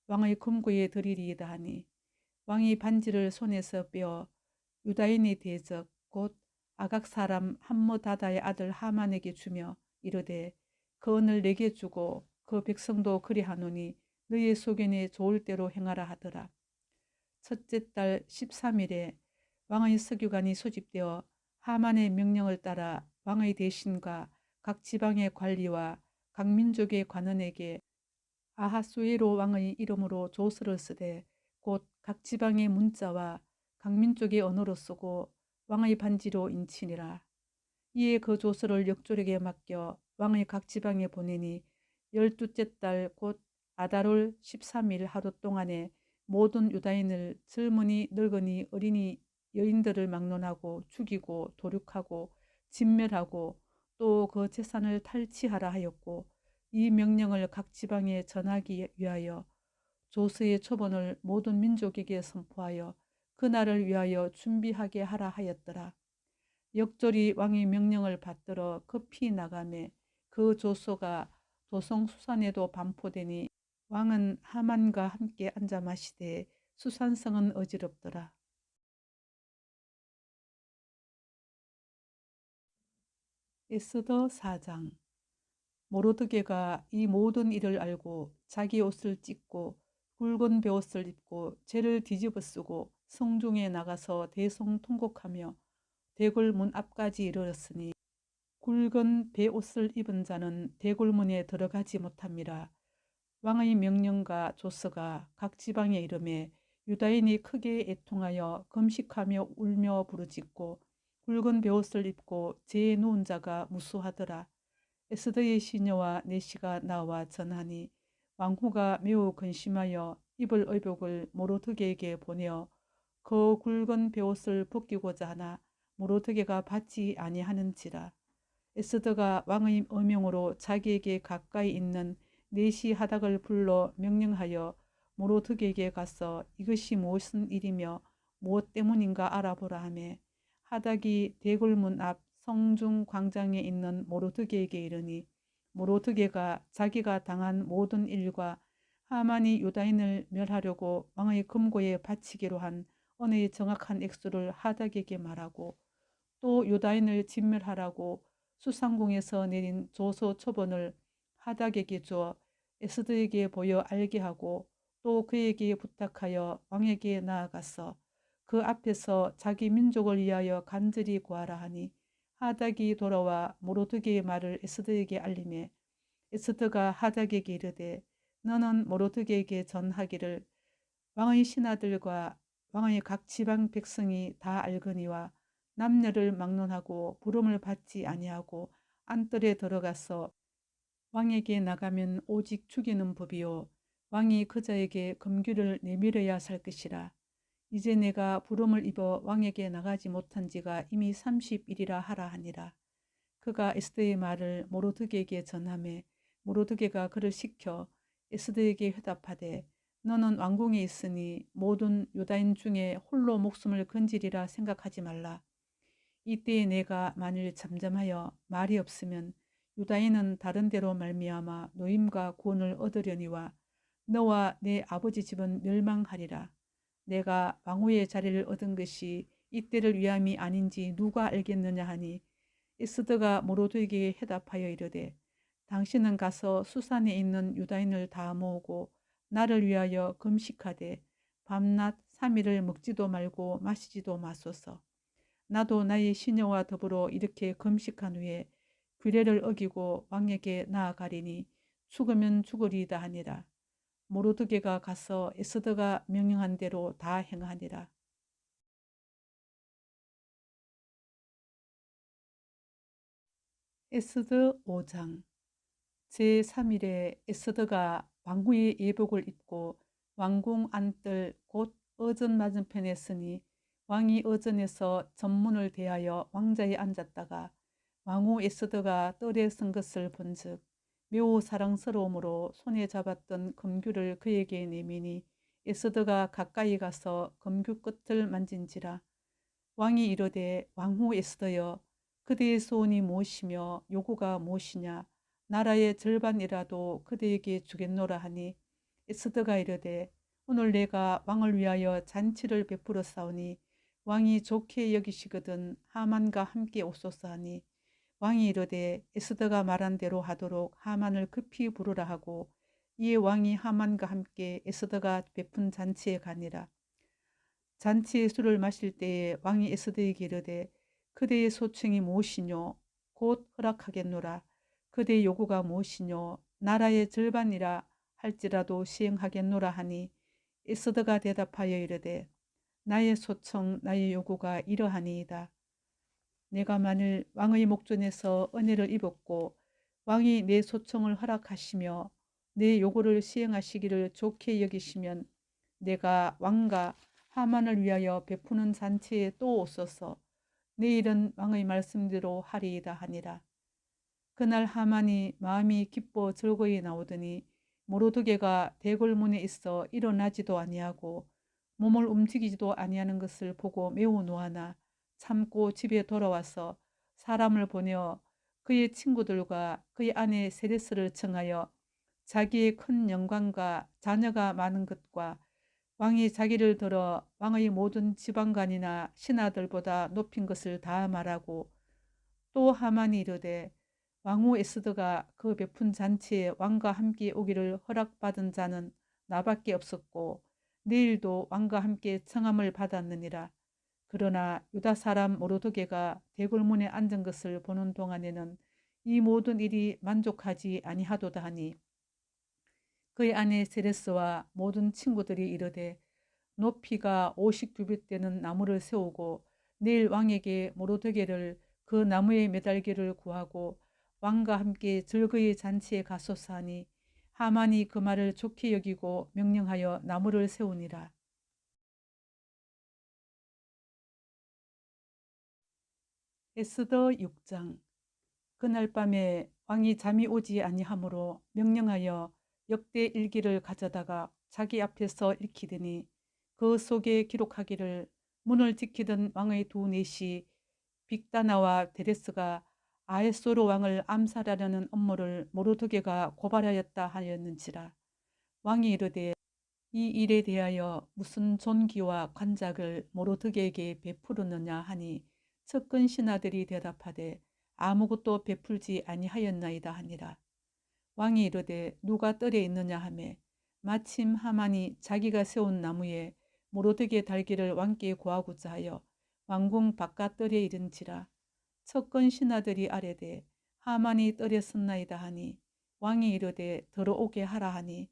왕의 금고에 드리리이다 하니 왕이 반지를 손에서 빼어 유다인의 대적 곧 아각 사람 함므다다의 아들 하만에게 주며 이르되 그 은을 내게 주고 그 백성도 그리하노니 너의 소견에 좋을 대로 행하라 하더라. 첫째 달 13일에 왕의 서기관이 소집되어 하만의 명령을 따라 왕의 대신과 각 지방의 관리와 각 민족의 관원에게 아하수에로 왕의 이름으로 조서를 쓰되 곧 각 지방의 문자와 각 민족의 언어로 쓰고 왕의 반지로 인치니라. 이에 그 조서를 역졸에게 맡겨 왕의 각 지방에 보내니 12째 달 곧 아달월 13일 하루 동안에 모든 유다인을 젊은이 늙은이 어린이 여인들을 막론하고 죽이고 도륙하고 진멸하고 또 그 재산을 탈취하라 하였고 이 명령을 각 지방에 전하기 위하여 조서의 초본을 모든 민족에게 선포하여 그날을 위하여 준비하게 하라 하였더라. 역졸이 왕의 명령을 받들어 급히 나가매 그 조서가 도성수산에도 반포되니 왕은 하만과 함께 앉아 마시되 수산성은 어지럽더라. 에스더 4장. 모로드게가 이 모든 일을 알고 자기 옷을 찢고 굵은 베옷을 입고 죄를 뒤집어 쓰고 성중에 나가서 대성통곡하며 대궐문 앞까지 이르렀으니 굵은 베옷을 입은 자는 대궐문에 들어가지 못함이라. 왕의 명령과 조서가 각 지방에 이르매 유다인이 크게 애통하여 금식하며 울며 부르짖고 굵은 베옷을 입고 재에 누운 자가 무수하더라. 에스더의 시녀와 내시가 나와 전하니 왕후가 매우 근심하여 입을 의복을 모로드게에게 보내어 그 굵은 베옷을 벗기고자 하나 모로드게가 받지 아니하는지라. 에스더가 왕의 어명으로 자기에게 가까이 있는 내시 하닥을 불러 명령하여 모로드게에게 가서 이것이 무슨 일이며 무엇 때문인가 알아보라 하매 하닥이 대궐문 앞 성중 광장에 있는 모로드게에게 이르니 모로드게가 자기가 당한 모든 일과 하만이 유다인을 멸하려고 왕의 금고에 바치기로 한 은의 정확한 액수를 하닥에게 말하고 또 유다인을 진멸하라고 수상궁에서 내린 조서 초본을 하닥에게 주어 에스더에게 보여 알게 하고 또 그에게 부탁하여 왕에게 나아가서 그 앞에서 자기 민족을 위하여 간절히 구하라 하니 하닥이 돌아와 모르드게의 말을 에스더에게 알리매 에스더가 하닥에게 이르되 너는 모르드게에게 전하기를 왕의 신하들과 왕의 각 지방 백성이 다 알거니와 남녀를 막론하고 부름을 받지 아니하고 안뜰에 들어가서 왕에게 나가면 오직 죽이는 법이요 왕이 그자에게 금규를 내밀어야 살 것이라. 이제 내가 부름을 입어 왕에게 나가지 못한 지가 이미 30일이라 하라 하니라. 그가 에스더의 말을 모르드게에게 전하매 모르드게가 그를 시켜 에스더에게 회답하되 너는 왕궁에 있으니 모든 유다인 중에 홀로 목숨을 건지리라 생각하지 말라. 이때에 내가 만일 잠잠하여 말이 없으면 유다인은 다른 데로 말미암아 노임과 구원을 얻으려니와 너와 내 아버지 집은 멸망하리라. 내가 왕후의 자리를 얻은 것이 이때를 위함이 아닌지 누가 알겠느냐 하니 에스더가 모르드게에게 해답하여 이르되 당신은 가서 수산에 있는 유다인을 다 모으고 나를 위하여 금식하되 밤낮 3일을 먹지도 말고 마시지도 마소서. 나도 나의 시녀와 더불어 이렇게 금식한 후에 규례를 어기고 왕에게 나아가리니 죽으면 죽으리이다 하니라. 모르드게가 가서 에스더가 명령한 대로 다 행하니라. 에스더 5장. 제3일에 에스더가 왕후의 예복을 입고 왕궁 안뜰 곧 어전 맞은편에 서니 왕이 어전에서 전문을 대하여 왕자에 앉았다가 왕후 에스더가 뜰에 선 것을 본즉 매우 사랑스러움으로 손에 잡았던 금규를 그에게 내미니 에스더가 가까이 가서 금규 끝을 만진지라. 왕이 이르되 왕후 에스더여 그대의 소원이 무엇이며 요구가 무엇이냐 나라의 절반이라도 그대에게 주겠노라 하니 에스더가 이르되 오늘 내가 왕을 위하여 잔치를 베풀어 싸우니 왕이 좋게 여기시거든 하만과 함께 오소서 하니 왕이 이르되 에스더가 말한 대로 하도록 하만을 급히 부르라 하고 이에 왕이 하만과 함께 에스더가 베푼 잔치에 가니라. 잔치의 술을 마실 때에 왕이 에스더에게 이르되 그대의 소청이 무엇이뇨 곧 허락하겠노라. 그대의 요구가 무엇이뇨 나라의 절반이라 할지라도 시행하겠노라 하니 에스더가 대답하여 이르되 나의 소청 나의 요구가 이러하니이다. 내가 만일 왕의 목전에서 은혜를 입었고 왕이 내 소청을 허락하시며 내 요구를 시행하시기를 좋게 여기시면 내가 왕과 하만을 위하여 베푸는 잔치에 또 오소서. 내일은 왕의 말씀대로 하리이다 하니라. 그날 하만이 마음이 기뻐 즐거이 나오더니 모르드게가 대궐문에 있어 일어나지도 아니하고 몸을 움직이지도 아니하는 것을 보고 매우 노하나 참고 집에 돌아와서 사람을 보내어 그의 친구들과 그의 아내 세레스를 청하여 자기의 큰 영광과 자녀가 많은 것과 왕이 자기를 들어 왕의 모든 지방관이나 신하들보다 높인 것을 다 말하고 또 하만이 이르되 왕후 에스더가 그 베푼 잔치에 왕과 함께 오기를 허락받은 자는 나밖에 없었고 내일도 왕과 함께 청함을 받았느니라. 그러나 유다 사람 모르드게가 대궐문에 앉은 것을 보는 동안에는 이 모든 일이 만족하지 아니하도다 하니 그의 아내 세레스와 모든 친구들이 이르되 높이가 50규빗 되는 나무를 세우고 내일 왕에게 모르드게를 그 나무에 매달기를 구하고 왕과 함께 즐거이 잔치에 가소서 하니 하만이 그 말을 좋게 여기고 명령하여 나무를 세우니라. 에스더 6장. 그날 밤에 왕이 잠이 오지 아니하므로 명령하여 역대 일기를 가져다가 자기 앞에서 읽히더니 그 속에 기록하기를 문을 지키던 왕의 두 넷이 빅다나와 데레스가 아에소르 왕을 암살하려는 업무를 모르드게가 고발하였다 하였는지라. 왕이 이르되 이 일에 대하여 무슨 존귀와 관작을 모르드게에게 베푸르느냐 하니 측근 신하들이 대답하되 아무것도 베풀지 아니하였나이다 하니라. 왕이 이르되 누가 뜰에 있느냐 하매 마침 하만이 자기가 세운 나무에 모로드게 달기를 왕께 구하고자 하여 왕궁 바깥 뜰에 이른지라. 척건 신하들이 아뢰되 하만이 뜰에 섰나이다 하니 왕이 이르되 들어오게 하라 하니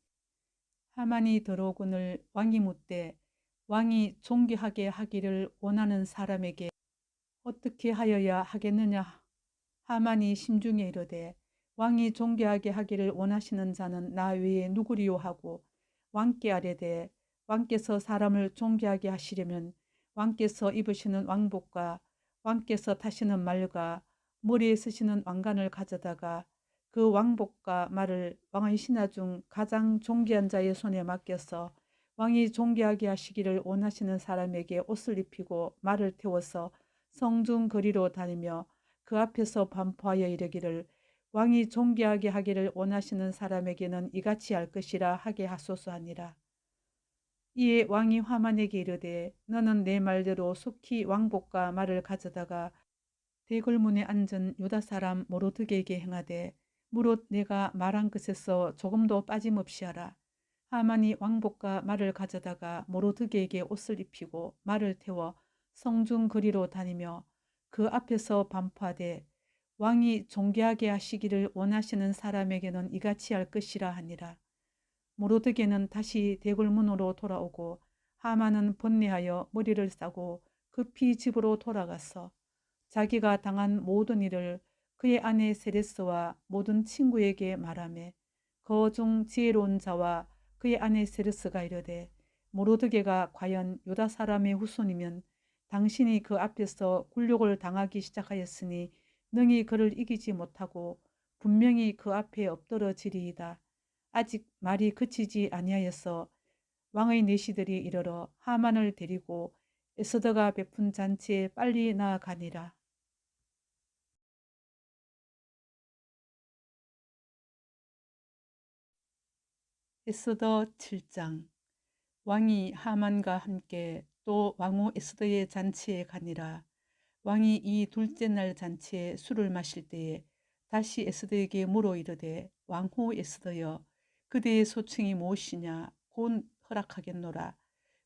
하만이 들어오거늘 왕이 묻되 왕이 존귀하게 하기를 원하는 사람에게 어떻게 하여야 하겠느냐. 하만이 심중에 이르되 왕이 존귀하게 하기를 원하시는 자는 나 외에 누구리요 하고 왕께 아뢰되 왕께서 사람을 존귀하게 하시려면 왕께서 입으시는 왕복과 왕께서 타시는 말과 머리에 쓰시는 왕관을 가져다가 그 왕복과 말을 왕의 신하 중 가장 존귀한 자의 손에 맡겨서 왕이 존귀하게 하시기를 원하시는 사람에게 옷을 입히고 말을 태워서 성중 거리로 다니며 그 앞에서 반포하여 이르기를 왕이 존귀하게 하기를 원하시는 사람에게는 이같이 할 것이라 하게 하소서 하니라. 이에 왕이 하만에게 이르되 너는 내 말대로 속히 왕복과 말을 가져다가 대궐문에 앉은 유다 사람 모르드게에게 행하되 무릇 내가 말한 것에서 조금도 빠짐없이 하라. 하만이 왕복과 말을 가져다가 모르드게에게 옷을 입히고 말을 태워 성중 거리로 다니며 그 앞에서 반포하되 왕이 존귀하게 하시기를 원하시는 사람에게는 이같이 할 것이라 하니라. 모르드게는 다시 대궐문으로 돌아오고 하만은 번뇌하여 머리를 싸고 급히 집으로 돌아가서 자기가 당한 모든 일을 그의 아내 세레스와 모든 친구에게 말하며 그 중 지혜로운 자와 그의 아내 세레스가 이르되 모르드게가 과연 유다 사람의 후손이면 당신이 그 앞에서 굴욕을 당하기 시작하였으니 능히 그를 이기지 못하고 분명히 그 앞에 엎드러지리이다. 아직 말이 그치지 아니하여서 왕의 내시들이 이르러 하만을 데리고 에스더가 베푼 잔치에 빨리 나아가니라. 에스더 7장. 왕이 하만과 함께 또 왕후 에스더의 잔치에 가니라. 왕이 이 둘째 날 잔치에 술을 마실 때에 다시 에스더에게 물어 이르되 왕후 에스더여 그대의 소청이 무엇이냐 곧 허락하겠노라.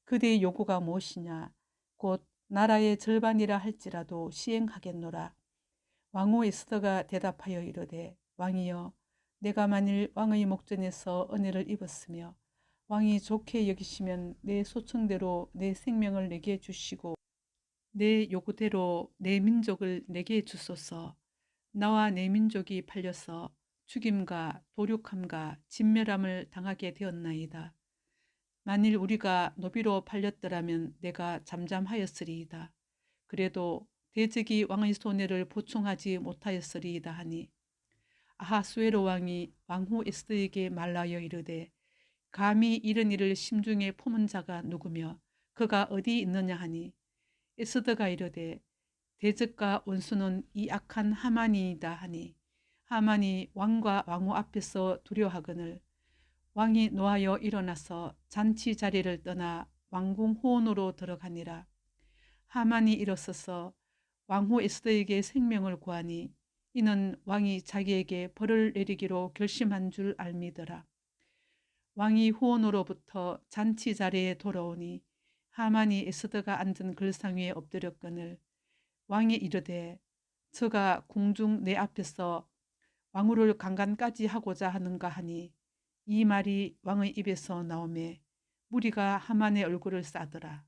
그대의 요구가 무엇이냐 곧 나라의 절반이라 할지라도 시행하겠노라. 왕후 에스더가 대답하여 이르되 왕이여 내가 만일 왕의 목전에서 은혜를 입었으며 왕이 좋게 여기시면 내 소청대로 내 생명을 내게 주시고 내 요구대로 내 민족을 내게 주소서. 나와 내 민족이 팔려서 죽임과 도륙함과 진멸함을 당하게 되었나이다. 만일 우리가 노비로 팔렸더라면 내가 잠잠하였으리이다. 그래도 대적이 왕의 손해를 보충하지 못하였으리이다 하니 아하수에로 왕이 왕후 에스더에게 말하여 이르되 감히 이런 일을 심중에 품은 자가 누구며 그가 어디 있느냐 하니 에스더가 이르되 대적과 원수는 이 악한 하만이이다 하니 하만이 왕과 왕후 앞에서 두려워하거늘 왕이 노하여 일어나서 잔치 자리를 떠나 왕궁 호원으로 들어가니라. 하만이 일어서서 왕후 에스더에게 생명을 구하니 이는 왕이 자기에게 벌을 내리기로 결심한 줄 알미더라. 왕이 후원으로부터 잔치 자리에 돌아오니 하만이 에스더가 앉은 글상 위에 엎드렸거늘 왕이 이르되 저가 궁중 내 앞에서 왕후를 강간까지 하고자 하는가 하니 이 말이 왕의 입에서 나오매 무리가 하만의 얼굴을 싸더라.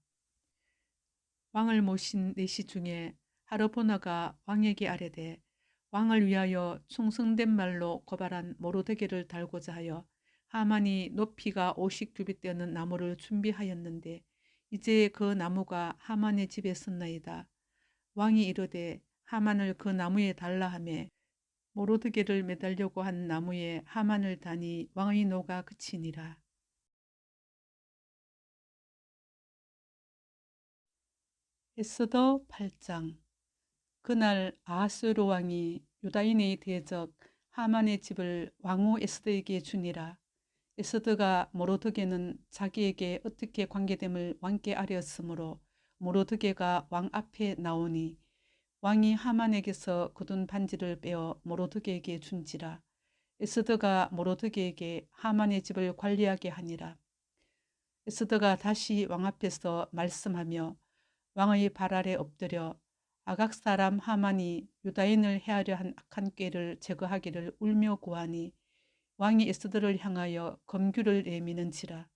왕을 모신 내시 중에 하르보나가 왕에게 아뢰되 왕을 위하여 충성된 말로 고발한 모르드게를 달고자 하여 하만이 높이가 50규빗 되는 나무를 준비하였는데 이제 그 나무가 하만의 집에 섰나이다. 왕이 이르되 하만을 그 나무에 달라 하매 모르드게를 매달려고 한 나무에 하만을 다니 왕의 노가 그치니라. 에스더 8장. 그날 아하수에로 왕이 유다인의 대적 하만의 집을 왕후 에스더에게 주니라. 에스더가 모르드게는 자기에게 어떻게 관계됨을 왕께 아뢰었으므로 모르드게가 왕 앞에 나오니 왕이 하만에게서 거둔 반지를 빼어 모로드게에게 준지라. 에스더가 모로드게에게 하만의 집을 관리하게 하니라. 에스더가 다시 왕 앞에서 말씀하며 왕의 발 아래 엎드려 아각 사람 하만이 유다인을 해하려 한 악한 꾀를 제거하기를 울며 구하니 왕이 에스더를 향하여 검규를 내미는지라.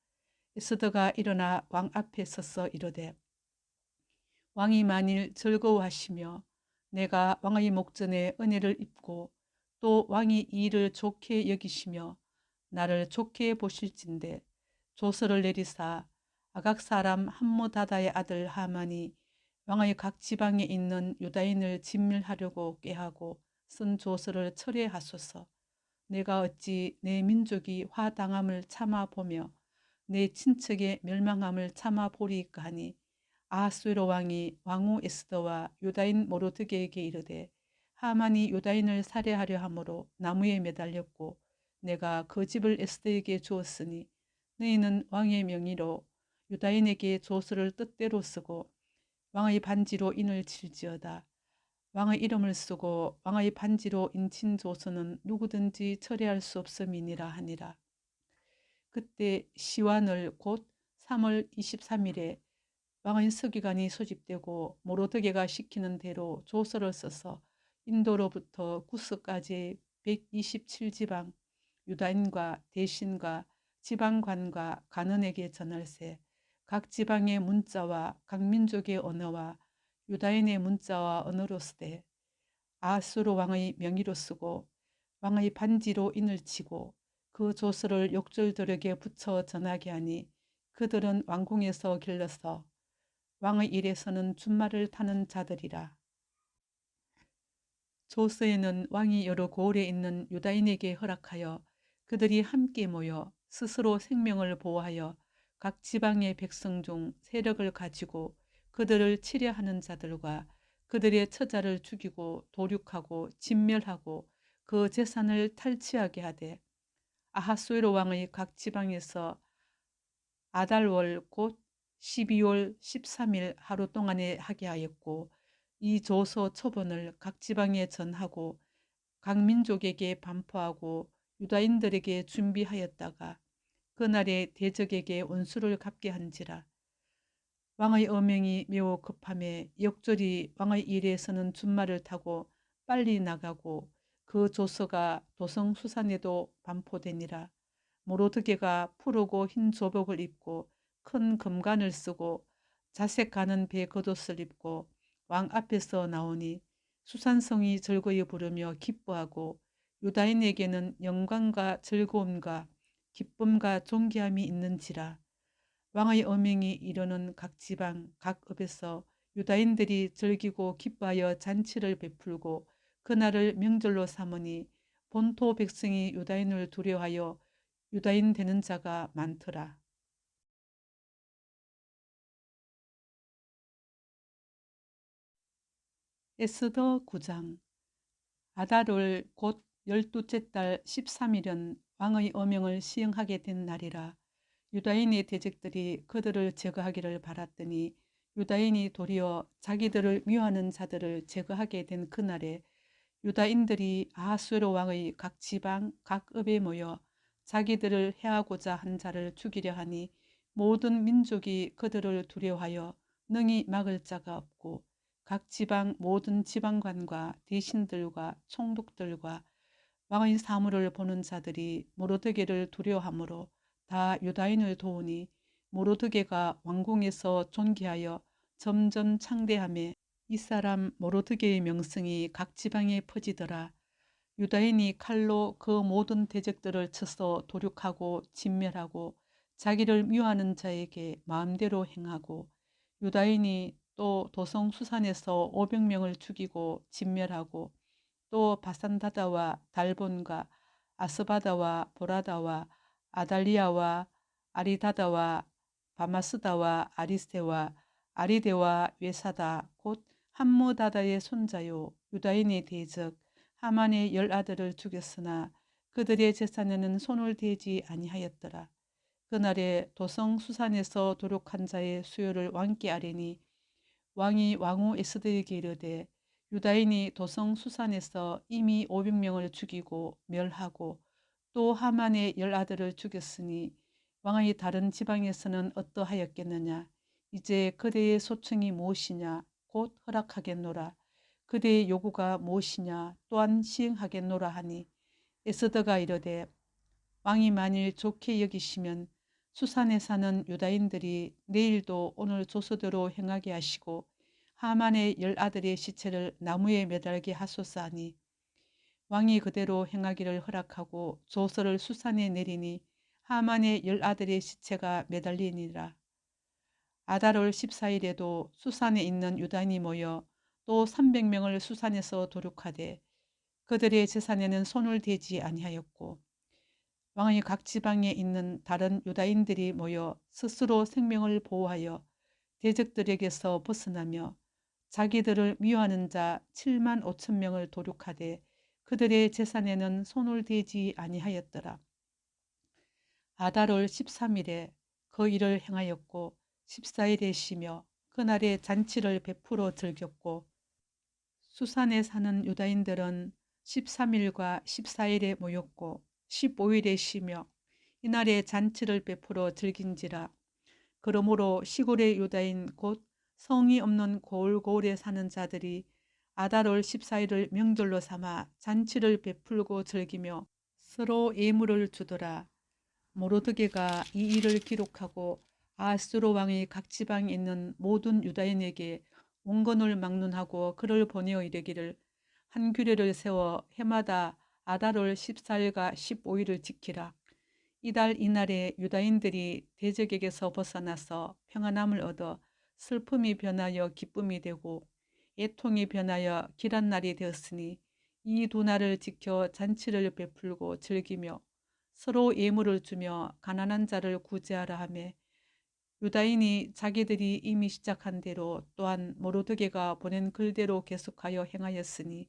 에스더가 일어나 왕 앞에 서서 이르되 왕이 만일 즐거워하시며 내가 왕의 목전에 은혜를 입고 또 왕이 이 일을 좋게 여기시며 나를 좋게 보실진대 조서를 내리사 아각 사람 함므다다의 아들 하만이 왕의 각 지방에 있는 유다인을 진멸하려고 꾀하고 쓴 조서를 철회하소서. 내가 어찌 내 민족이 화당함을 참아보며 내 친척의 멸망함을 참아보리이까 하니 아하수에로 왕이 왕후 에스더와 유다인 모로드게에게 이르되 하만이 유다인을 살해하려 함으로 나무에 매달렸고 내가 그 집을 에스더에게 주었으니 너희는 왕의 명의로 유다인에게 조서를 뜻대로 쓰고 왕의 반지로 인을 칠지어다. 왕의 이름을 쓰고 왕의 반지로 인친 조서는 누구든지 철회할 수 없음이니라 하니라. 그때 시완을 곧 3월 23일에 왕의 서기관이 소집되고 모로드게가 시키는 대로 조서를 써서 인도로부터 구스까지 127지방 유다인과 대신과 지방관과 간원에게 전할세. 각 지방의 문자와 각 민족의 언어와 유다인의 문자와 언어로 쓰되 아하수로 왕의 명의로 쓰고 왕의 반지로 인을 치고 그 조서를 욕절들에게 붙여 전하게 하니 그들은 왕궁에서 길러서 왕의 일에서는 준말을 타는 자들이라. 조서에는 왕이 여러 고을에 있는 유다인에게 허락하여 그들이 함께 모여 스스로 생명을 보호하여 각 지방의 백성 중 세력을 가지고 그들을 치려하는 자들과 그들의 처자를 죽이고 도륙하고 진멸하고 그 재산을 탈취하게 하되 아하수에로 왕의 각 지방에서 아달월 곧 12월 13일 하루 동안에 하게 하였고 이 조서 초본을 각 지방에 전하고 각 민족에게 반포하고 유다인들에게 준비하였다가 그날에 대적에게 원수를 갚게 한지라. 왕의 어명이 매우 급함에 역절이 왕의 일에서는 준말을 타고 빨리 나가고 그 조서가 도성수산에도 반포되니라. 모로드게가 푸르고 흰 조복을 입고 큰 금관을 쓰고 자색 가는 배 겉옷을 입고 왕 앞에서 나오니 수산성이 즐거이 부르며 기뻐하고 유다인에게는 영광과 즐거움과 기쁨과 존귀함이 있는지라. 왕의 어명이 이르는 각 지방 각 읍에서 유다인들이 즐기고 기뻐하여 잔치를 베풀고 그날을 명절로 삼으니 본토 백성이 유다인을 두려워하여 유다인 되는 자가 많더라. 에스더 9장. 아달월 곧 12째 달 13일은 왕의 어명을 시행하게 된 날이라. 유다인의 대적들이 그들을 제거하기를 바랐더니 유다인이 도리어 자기들을 미워하는 자들을 제거하게 된 그날에 유다인들이 아하수에로 왕의 각 지방 각 읍에 모여 자기들을 해하고자 한 자를 죽이려 하니 모든 민족이 그들을 두려워하여 능히 막을 자가 없고 각 지방 모든 지방관과 대신들과 총독들과 왕의 사물을 보는 자들이 모로드게를 두려워하므로 다 유다인을 도우니 모로드게가 왕궁에서 존귀하여 점점 창대하며 이 사람 모로드게의 명성이 각 지방에 퍼지더라. 유다인이 칼로 그 모든 대적들을 쳐서 도륙하고 진멸하고 자기를 미워하는 자에게 마음대로 행하고 유다인이 또 도성 수산에서 500명을 죽이고 진멸하고 또 바산다다와 달본과 아스바다와 보라다와 아달리아와 아리다다와 바마스다와 아리스테와 아리데와 외사다 곧 함므다다의 손자요 유다인의 대적 하만의 10아들을 죽였으나 그들의 재산에는 손을 대지 아니하였더라. 그날에 도성 수산에서 도륙한 자의 수요를 왕께 아뢰니 왕이 왕후 에스더에게 이르되 유다인이 도성 수산에서 이미 500명을 죽이고 멸하고 또 하만의 10아들을 죽였으니 왕의 다른 지방에서는 어떠하였겠느냐. 이제 그대의 소청이 무엇이냐. 곧 허락하겠노라. 그대의 요구가 무엇이냐. 또한 시행하겠노라 하니 에스더가 이르되 왕이 만일 좋게 여기시면 수산에 사는 유다인들이 내일도 오늘 조서대로 행하게 하시고 하만의 10아들의 시체를 나무에 매달게 하소서 하니 왕이 그대로 행하기를 허락하고 조서를 수산에 내리니 하만의 10아들의 시체가 매달리니라. 아달월 14일에도 수산에 있는 유다인이 모여 또 300명을 수산에서 도륙하되 그들의 재산에는 손을 대지 아니하였고 왕의 각 지방에 있는 다른 유다인들이 모여 스스로 생명을 보호하여 대적들에게서 벗어나며 자기들을 미워하는 자 7만 5천 명을 도륙하되 그들의 재산에는 손을 대지 아니하였더라. 아달월 13일에 그 일을 행하였고 14일에 쉬며 그날에 잔치를 베풀어 즐겼고 수산에 사는 유다인들은 13일과 14일에 모였고 15일에 쉬며 이날에 잔치를 베풀어 즐긴지라. 그러므로 시골의 유다인 곧 성이 없는 고을고을에 사는 자들이 아달월 14일을 명절로 삼아 잔치를 베풀고 즐기며 서로 예물을 주더라. 모르드게가 이 일을 기록하고 아하스로 왕의 각 지방에 있는 모든 유다인에게 원건을 막론하고 그를 보내어 이르기를 한 규례를 세워 해마다 아달월 14일과 15일을 지키라. 이달 이날에 유다인들이 대적에게서 벗어나서 평안함을 얻어 슬픔이 변하여 기쁨이 되고 애통이 변하여 길한 날이 되었으니 이 두 날을 지켜 잔치를 베풀고 즐기며 서로 예물을 주며 가난한 자를 구제하라 하며 유다인이 자기들이 이미 시작한 대로 또한 모르드게가 보낸 글대로 계속하여 행하였으니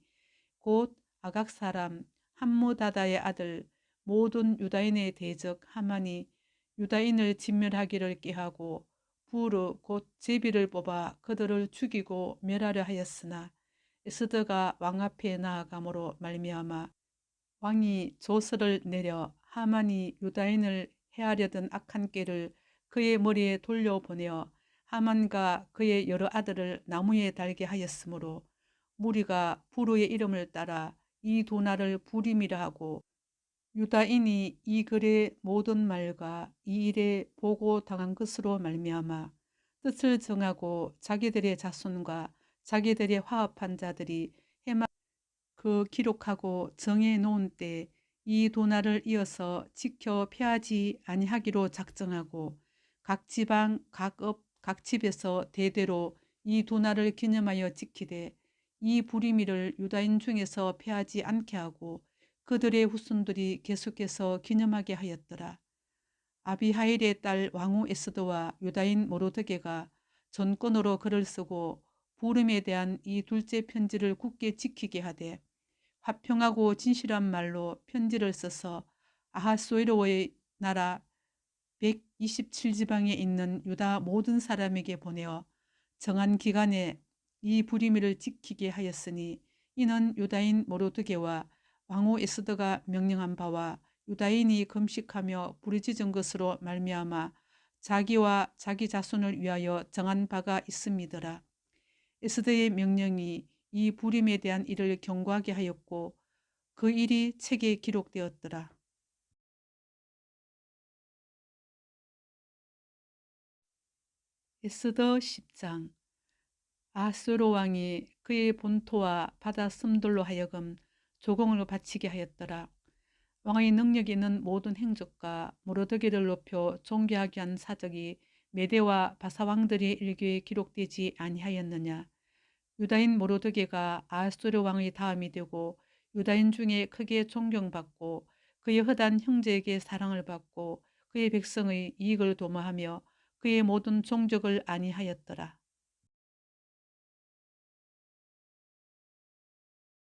곧 아각 사람 함무다다의 아들 모든 유다인의 대적 하만이 유다인을 진멸하기를 꾀하고 부르 곧 제비를 뽑아 그들을 죽이고 멸하려 하였으나 에스더가 왕 앞에 나아감으로 말미암아 왕이 조서를 내려 하만이 유다인을 해하려던 악한 꾀를 그의 머리에 돌려보내어 하만과 그의 여러 아들을 나무에 달게 하였으므로 무리가 부르의 이름을 따라 이 두 날을 부림이라 하고 유다인이 이 글의 모든 말과 이 일에 보고 당한 것으로 말미암아 뜻을 정하고 자기들의 자손과 자기들의 화합한 자들이 해마 그 기록하고 정해 놓은 때 이 두 날을 이어서 지켜 폐하지 아니하기로 작정하고 각 지방, 각 업, 각 집에서 대대로 이 두 날을 기념하여 지키되 이 부리미를 유다인 중에서 폐하지 않게 하고 그들의 후손들이 계속해서 기념하게 하였더라. 아비하일의 딸 왕후 에스더와 유다인 모르드게가 전권으로 글을 쓰고 부름에 대한 이 둘째 편지를 굳게 지키게 하되 화평하고 진실한 말로 편지를 써서 아하수에로의 나라 127지방에 있는 유다 모든 사람에게 보내어 정한 기간에 이 부리미를 지키게 하였으니 이는 유다인 모르드게와 왕후 에스더가 명령한 바와 유다인이 금식하며 부르짖은 것으로 말미암아 자기와 자기 자손을 위하여 정한 바가 있음이더라. 에스더의 명령이 이 부림에 대한 일을 경고하게 하였고 그 일이 책에 기록되었더라. 에스더 10장. 아하스웨로 왕이 그의 본토와 바다 섬들로 하여금 조공을 바치게 하였더라. 왕의 능력 있는 모든 행적과 모르드게를 높여 존귀하게 한 사적이 메대와 바사 왕들의 일기에 기록되지 아니하였느냐. 유다인 모르드게가 아하스웨로 왕의 다음이 되고 유다인 중에 크게 존경받고 그의 허단 형제에게 사랑을 받고 그의 백성의 이익을 도모하며 그의 모든 종족을 안위하였더라.